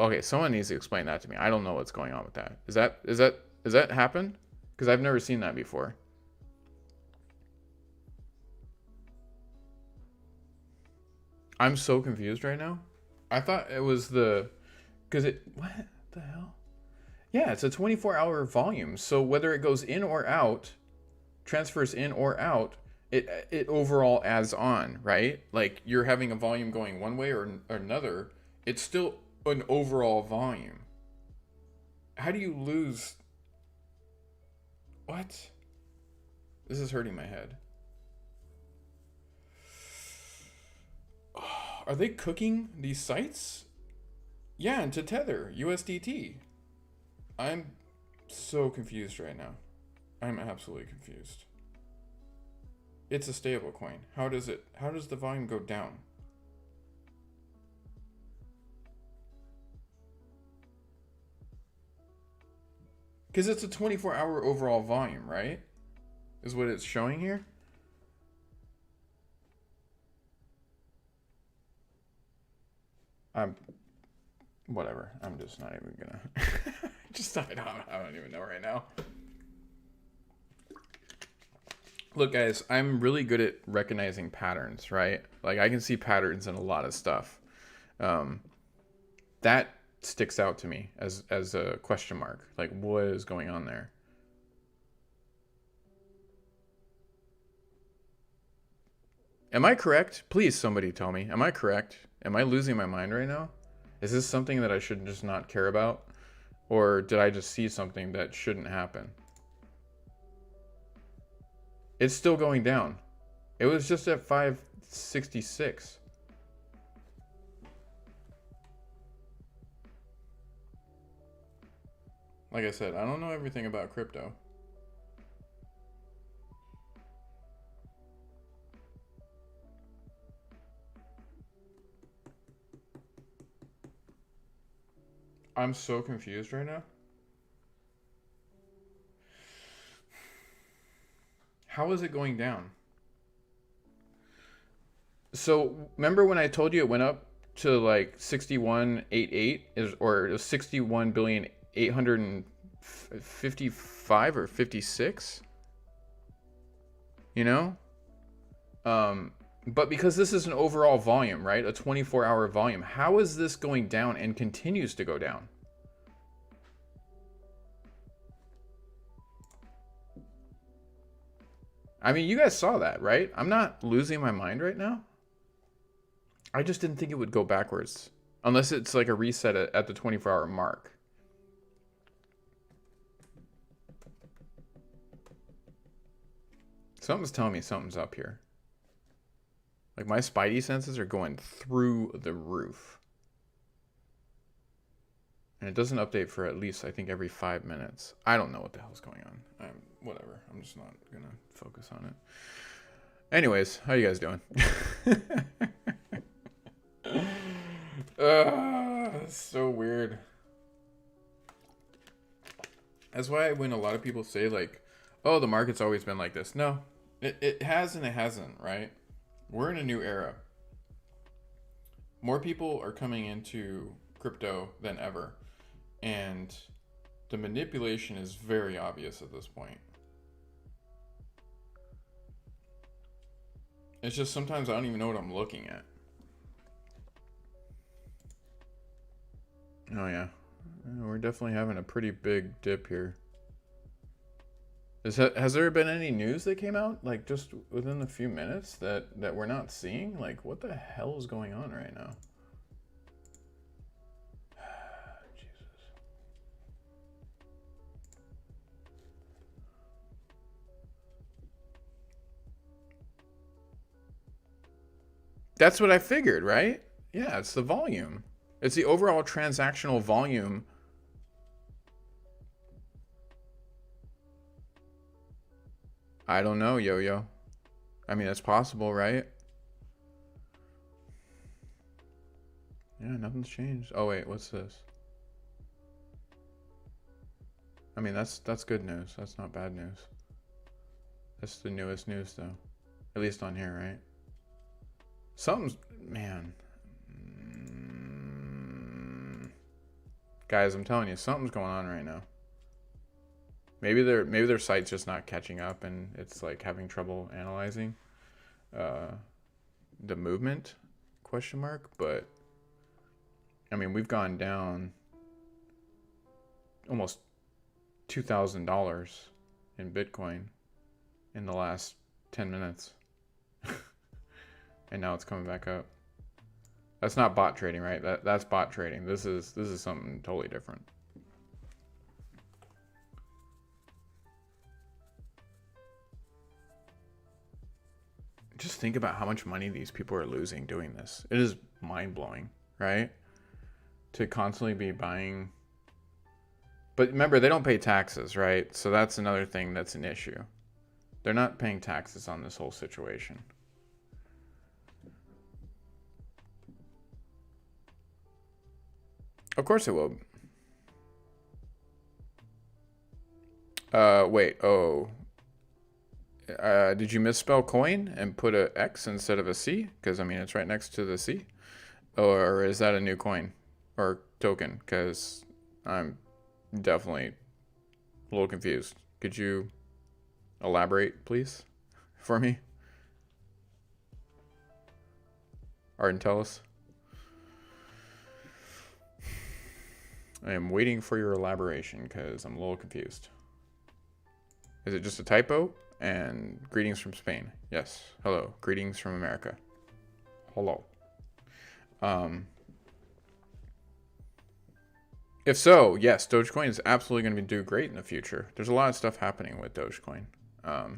[SPEAKER 1] Okay, someone needs to explain that to me. I don't know what's going on with that. Is that happen? Because I've never seen that before. I'm so confused right now. I thought it was what the hell? Yeah, it's a 24-hour volume. So whether it goes in or out, transfers in or out, it overall adds on, right? Like, you're having a volume going one way or another, it's still an overall volume. How do you lose? What? This is hurting my head. Are they cooking these sites? Yeah, into Tether, USDT. I'm so confused right now. I'm absolutely confused. It's a stable coin. How does the volume go down? Because it's a 24-hour overall volume, right? Is what it's showing here. Whatever. I'm just not even gonna. I don't even know right now. Look, guys, I'm really good at recognizing patterns, right? Like, I can see patterns in a lot of stuff. That sticks out to me as a question mark. Like, what is going on there? Am I correct? Please, somebody tell me. Am I correct? Am I losing my mind right now? Is this something that I should just not care about? Or did I just see something that shouldn't happen? It's still going down. It was just at 566. Like I said, I don't know everything about crypto. I'm so confused right now. How is it going down? So remember when I told you it went up to like 61.88 is, or it was 61,855 or 56? You know? But because this is an overall volume, right? A 24-hour volume. How is this going down and continues to go down? I mean, you guys saw that, right? I'm not losing my mind right now. I just didn't think it would go backwards. Unless it's like a reset at the 24-hour mark. Something's telling me something's up here. Like my spidey senses are going through the roof. And it doesn't update for at least, I think, every 5 minutes. I don't know what the hell's going on. Whatever. I'm just not going to focus on it. Anyways, how you guys doing? It's so weird. That's why when a lot of people say, like, oh, the market's always been like this. No, it has and it hasn't, right? We're in a new era. More people are coming into crypto than ever. And the manipulation is very obvious at this point. It's just sometimes I don't even know what I'm looking at. Oh yeah, we're definitely having a pretty big dip here. Has there been any news that came out like just within a few minutes that we're not seeing? Like, what the hell is going on right now? Jesus. That's what I figured, right? Yeah, it's the volume. It's the overall transactional volume. I don't know, Yo-Yo. I mean, that's possible, right? Yeah, nothing's changed. Oh, wait, what's this? I mean, that's good news. That's not bad news. That's the newest news, though. At least on here, right? Something's... Man. Guys, I'm telling you, something's going on right now. Maybe their site's just not catching up and it's like having trouble analyzing the movement, question mark. But I mean, we've gone down almost $2,000 in Bitcoin in the last 10 minutes. And now it's coming back up. That's not bot trading, right? That's bot trading. This is something totally different. Just think about how much money these people are losing doing this. It is mind-blowing, right? To constantly be buying. But remember, they don't pay taxes, right? So that's another thing that's an issue. They're not paying taxes on this whole situation. Of course it will. Wait. Oh. Did you misspell coin and put a X instead of a C? Because, I mean, it's right next to the C. Or is that a new coin or token? Because I'm definitely a little confused. Could you elaborate, please, for me? Or tell us. I am waiting for your elaboration because I'm a little confused. Is it just a typo? And greetings from Spain. Yes. Hello. Greetings from America. Hello. If so, yes, Dogecoin is absolutely going to do great in the future. There's a lot of stuff happening with Dogecoin. I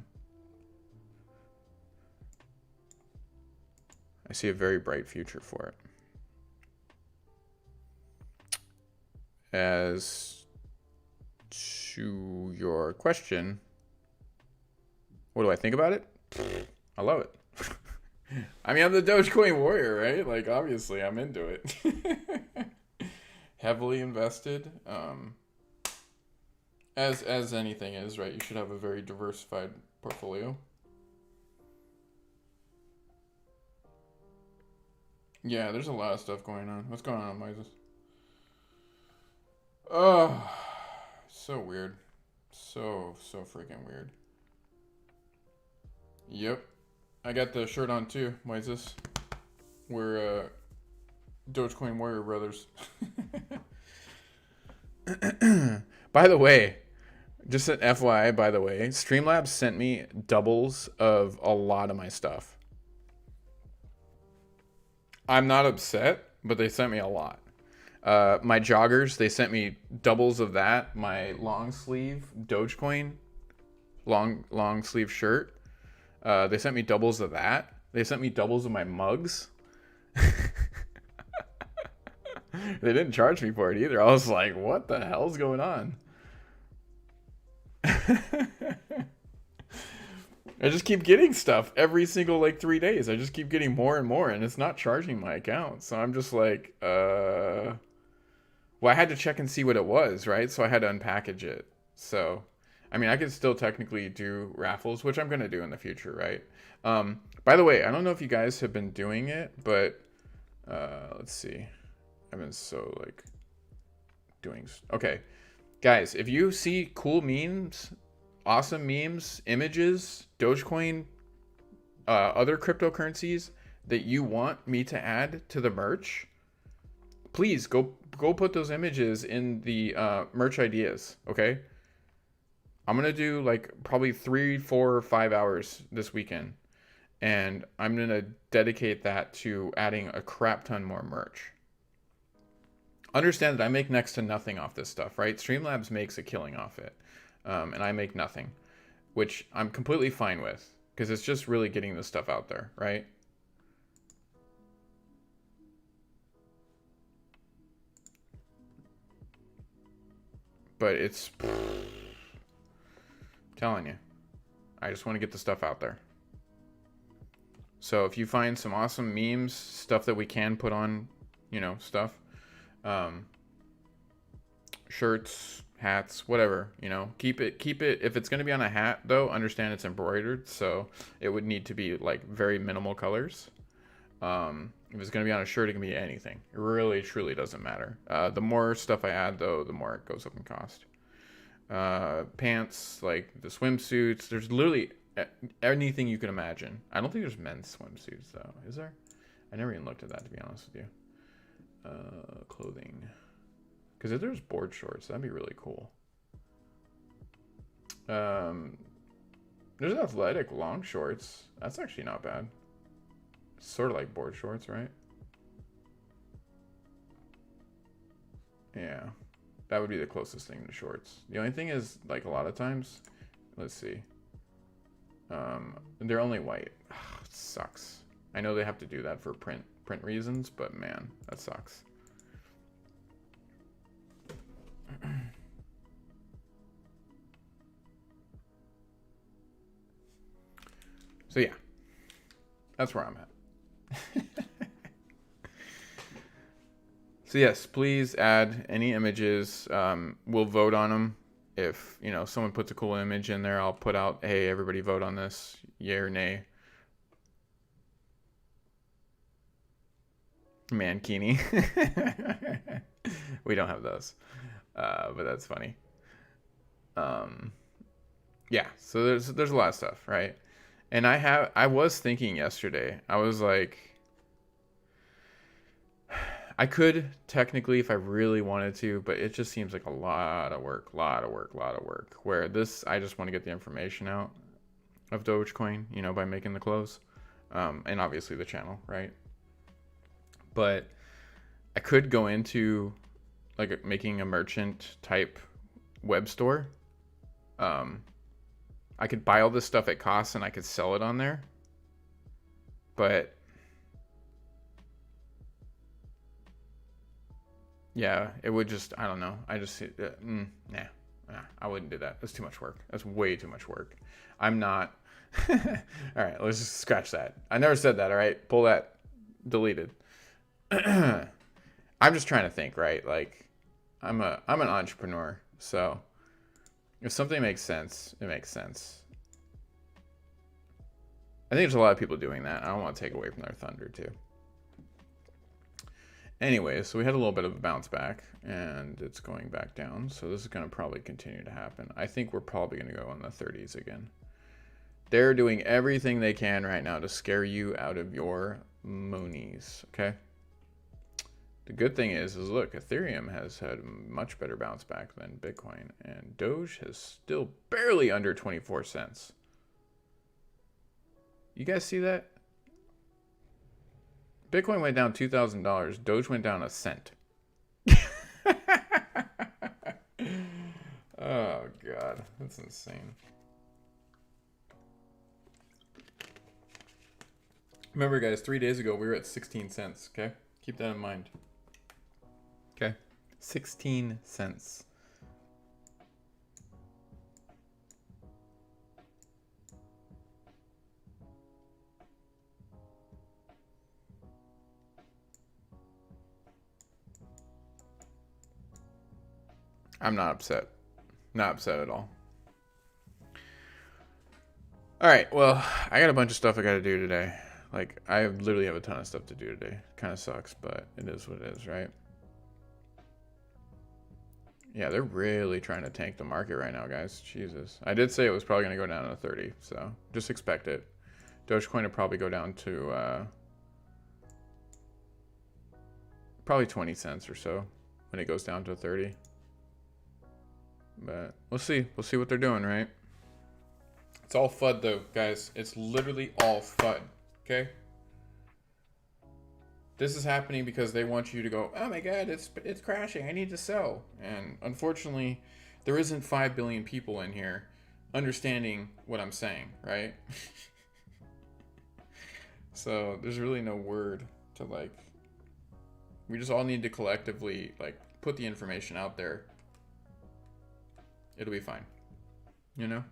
[SPEAKER 1] see a very bright future for it. As to your question, what do I think about it? I love it. I mean, I'm the DogeCoin Warrior, right? Like, obviously, I'm into it. Heavily invested. As anything is, right? You should have a very diversified portfolio. Yeah, there's a lot of stuff going on. What's going on, Moses? Oh, so weird. So freaking weird. Yep. I got the shirt on too, Moises. We're DogeCoin Warrior brothers. By the way, just an FYI, by the way, Streamlabs sent me doubles of a lot of my stuff. I'm not upset, but they sent me a lot. My joggers, they sent me doubles of that. My long sleeve Dogecoin long sleeve shirt. They sent me doubles of that. They sent me doubles of my mugs. They didn't charge me for it either. I was like, what the hell's going on? I just keep getting stuff every single like 3 days. I just keep getting more and more, and it's not charging my account. So I'm just like, well, I had to check and see what it was, right? So I had to unpackage it. So, I mean, I could still technically do raffles, which I'm going to do in the future, right? By the way, I don't know if you guys have been doing it, but let's see. I've been so like doing. Okay, guys, if you see cool memes, awesome memes, images, Dogecoin, other cryptocurrencies that you want me to add to the merch, please go put those images in the merch ideas. Okay, I'm gonna do like probably 3, 4, or 5 hours this weekend, and I'm gonna dedicate that to adding a crap ton more merch. Understand that I make next to nothing off this stuff, right? Streamlabs makes a killing off it, and I make nothing, which I'm completely fine with because it's just really getting this stuff out there, right? But it's I'm telling you, I just want to get the stuff out there. So if you find some awesome memes, stuff that we can put on, stuff, shirts, hats, whatever, keep it. If it's going to be on a hat though, understand it's embroidered, so it would need to be like very minimal colors. If it's going to be on a shirt, it can be anything. It really truly doesn't matter. The more stuff I add though, the more it goes up in cost. Pants, like the swimsuits, there's literally anything you can imagine. I don't think there's men's swimsuits though, is there? I never even looked at that, to be honest with you. Clothing, because if there's board shorts, that'd be really cool. There's athletic long shorts. That's actually not bad. It's sort of like board shorts, right? Yeah, that would be the closest thing to shorts. The only thing is, like, a lot of times, let's see, they're only white. It sucks. I know they have to do that for print reasons, but man, that sucks. So yeah, that's where I'm at. So yes, please add any images. We'll vote on them. If someone puts a cool image in there, I'll put out, hey, everybody vote on this, yay or nay. Mankini. We don't have those, but that's funny. Yeah, so there's a lot of stuff, right? And I was thinking yesterday, I was like, I could technically if I really wanted to, but it just seems like a lot of work, where this, I just want to get the information out. of Dogecoin, you know, by making the close. And obviously the channel, right? But I could go into like making a merchant type web store. I could buy all this stuff at cost and I could sell it on there. But yeah, it would just, I don't know. I just, nah, I wouldn't do that. That's too much work. That's way too much work. I'm not. All right, let's just scratch that. I never said that. All right, pull that, deleted. I'm just trying to think, right? Like, I'm an entrepreneur, so if something makes sense, it makes sense. I think there's a lot of people doing that. I don't want to take away from their thunder too. Anyway, so we had a little bit of a bounce back, and it's going back down. So this is going to probably continue to happen. I think we're probably going to go in the 30s again. They're doing everything they can right now to scare you out of your monies, okay? The good thing is look, Ethereum has had a much better bounce back than Bitcoin, and Doge has still barely under 24 cents. You guys see that? Bitcoin went down $2,000. Doge went down a cent. Oh, God. That's insane. Remember, guys, 3 days ago, we were at 16 cents, okay? Keep that in mind. Okay? 16 cents. I'm not upset. Not upset at all. All right, well, I got a bunch of stuff I got to do today. Like, I literally have a ton of stuff to do today. Kind of sucks, but it is what it is, right? Yeah, they're really trying to tank the market right now, guys. Jesus. I did say it was probably going to go down to 30, so just expect it. Dogecoin will probably go down to probably 20 cents or so when it goes down to 30. But we'll see. We'll see what they're doing, right? It's all FUD, though, guys. It's literally all FUD, okay? This is happening because they want you to go, oh my God, it's crashing. I need to sell. And unfortunately, there isn't 5 billion people in here understanding what I'm saying, right? So there's really no word to, like, we just all need to collectively, like, put the information out there. It'll be fine. You know?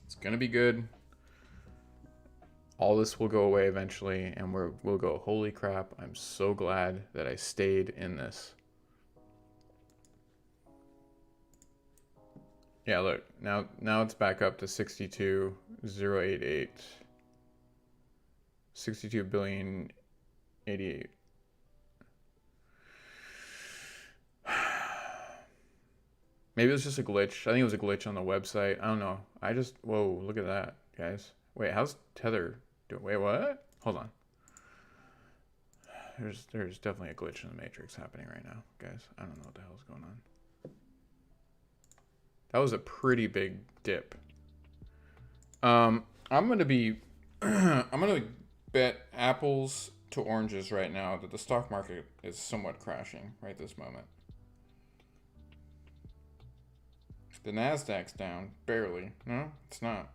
[SPEAKER 1] It's gonna be good. All this will go away eventually, and we'll go, holy crap, I'm so glad that I stayed in this. Yeah, look, now it's back up to 62,088. 62 billion 88. Maybe it was just a glitch. I think it was a glitch on the website. I don't know. Whoa, look at that, guys. Wait, how's Tether doing? Wait, what? Hold on. There's definitely a glitch in the matrix happening right now, guys. I don't know what the hell's going on. That was a pretty big dip. I'm gonna be I'm gonna bet apples to oranges right now that the stock market is somewhat crashing right this moment. The Nasdaq's down, barely. No, it's not.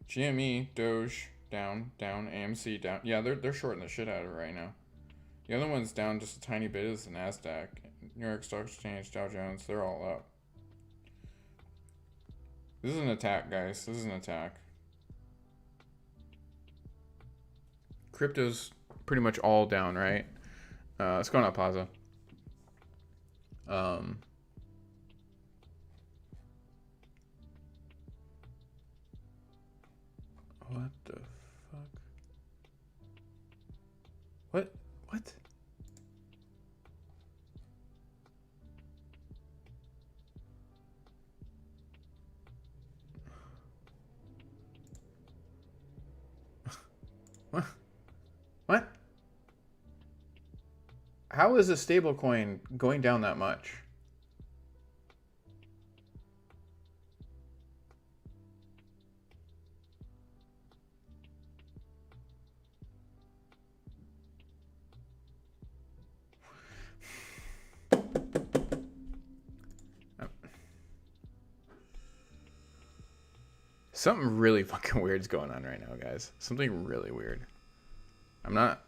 [SPEAKER 1] GME, Doge, down, AMC, down. Yeah, they're shorting the shit out of it right now. The other one's down just a tiny bit is the Nasdaq. New York Stock Exchange, Dow Jones, they're all up. This is an attack, guys. This is an attack. Crypto's pretty much all down, right? Let's go on Plaza. What the fuck? What? What? How is a stablecoin going down that much? Something really fucking weird's going on right now, guys. Something really weird. I'm not.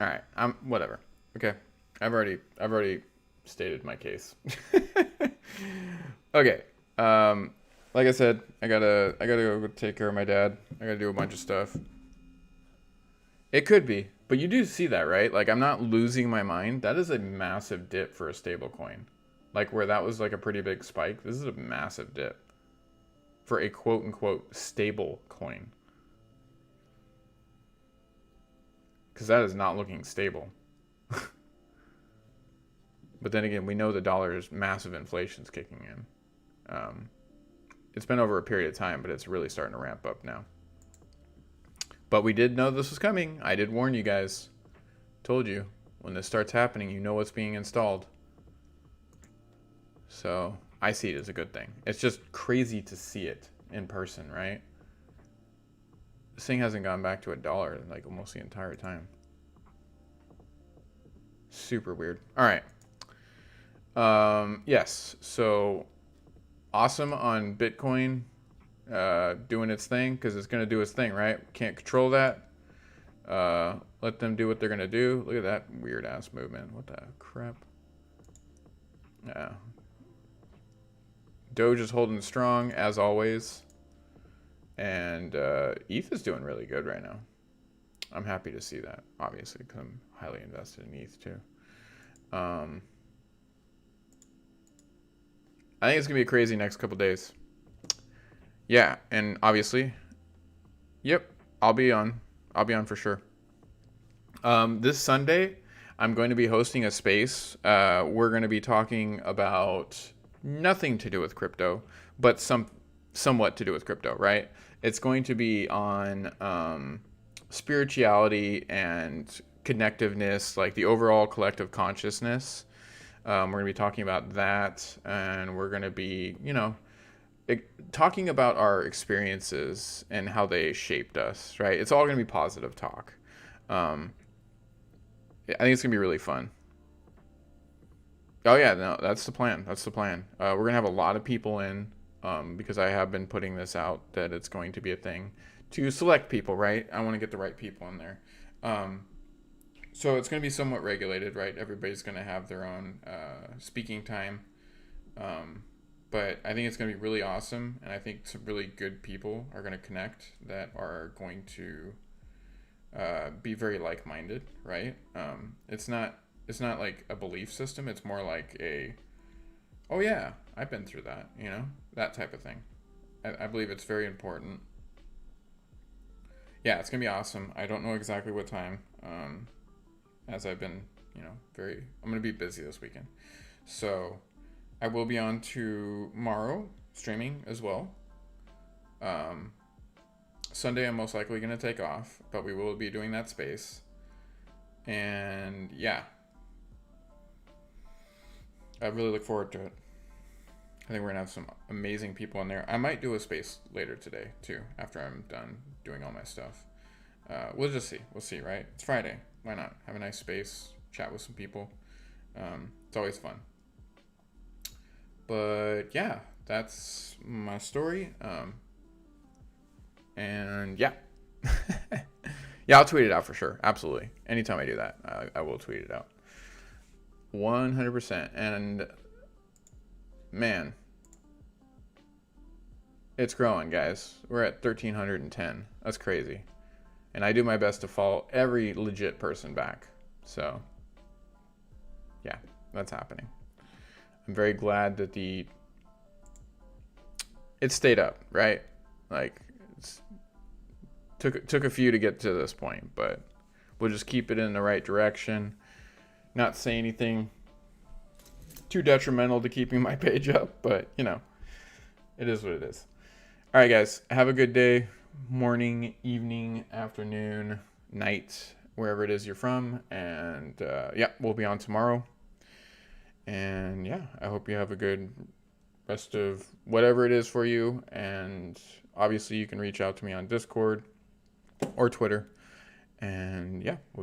[SPEAKER 1] All right. I'm whatever. Okay. I've already stated my case. Okay. Like I said, I gotta go take care of my dad. I gotta do a bunch of stuff. It could be, but you do see that, right? Like, I'm not losing my mind. That is a massive dip for a stable coin. Like, where that was like a pretty big spike. This is a massive dip for a quote unquote stable coin. Because that is not looking stable. But then again, we know the dollar's massive inflation's kicking in. It's been over a period of time, but it's really starting to ramp up now. But we did know this was coming. I did warn you guys. Told you. When this starts happening, you know what's being installed. So I see it as a good thing. It's just crazy to see it in person, right? This thing hasn't gone back to $1 like almost the entire time. Super weird. All right. Yes. So awesome on Bitcoin doing its thing, because it's going to do its thing, right? Can't control that. Let them do what they're going to do. Look at that weird ass movement. What the crap? Yeah. Doge is holding strong as always. And ETH is doing really good right now. I'm happy to see that, obviously, because I'm highly invested in ETH too. I think it's going to be a crazy next couple days. Yeah, and obviously, yep, I'll be on for sure. This Sunday, I'm going to be hosting a space. We're going to be talking about nothing to do with crypto, but somewhat to do with crypto, right? It's going to be on spirituality and connectiveness, like the overall collective consciousness. We're going to be talking about that, and we're going to be, talking about our experiences and how they shaped us, right? It's all going to be positive talk. I think it's going to be really fun. Oh, yeah, no, that's the plan. We're going to have a lot of people in, because I have been putting this out that it's going to be a thing to select people, right? I want to get the right people in there. So it's going to be somewhat regulated, right? Everybody's going to have their own speaking time. But I think it's going to be really awesome. And I think some really good people are going to connect that are going to be very like-minded, right? It's not like a belief system. It's more like oh yeah, I've been through that, that type of thing. I believe it's very important. Yeah, it's going to be awesome. I don't know exactly what time. As I've been, I'm going to be busy this weekend. So I will be on tomorrow streaming as well. Sunday, I'm most likely going to take off, but we will be doing that space. And yeah, I really look forward to it. I think we're going to have some amazing people in there. I might do a space later today too, after I'm done doing all my stuff. We'll just see. We'll see, right? It's Friday. Why not? Have a nice space, chat with some people. It's always fun. But yeah, that's my story. And yeah. Yeah, I'll tweet it out for sure. Absolutely. Anytime I do that, I will tweet it out. 100%. And man, it's growing, guys. We're at 1,310. That's crazy. And I do my best to follow every legit person back. So, yeah, that's happening. I'm very glad that it stayed up, right? Like, took a few to get to this point, but we'll just keep it in the right direction. Not say anything too detrimental to keeping my page up, but, it is what it is. All right, guys, have a good day. Morning, evening, afternoon, night, wherever it is you're from. And yeah, we'll be on tomorrow. And yeah, I hope you have a good rest of whatever it is for you. And obviously you can reach out to me on Discord or Twitter. And yeah, we'll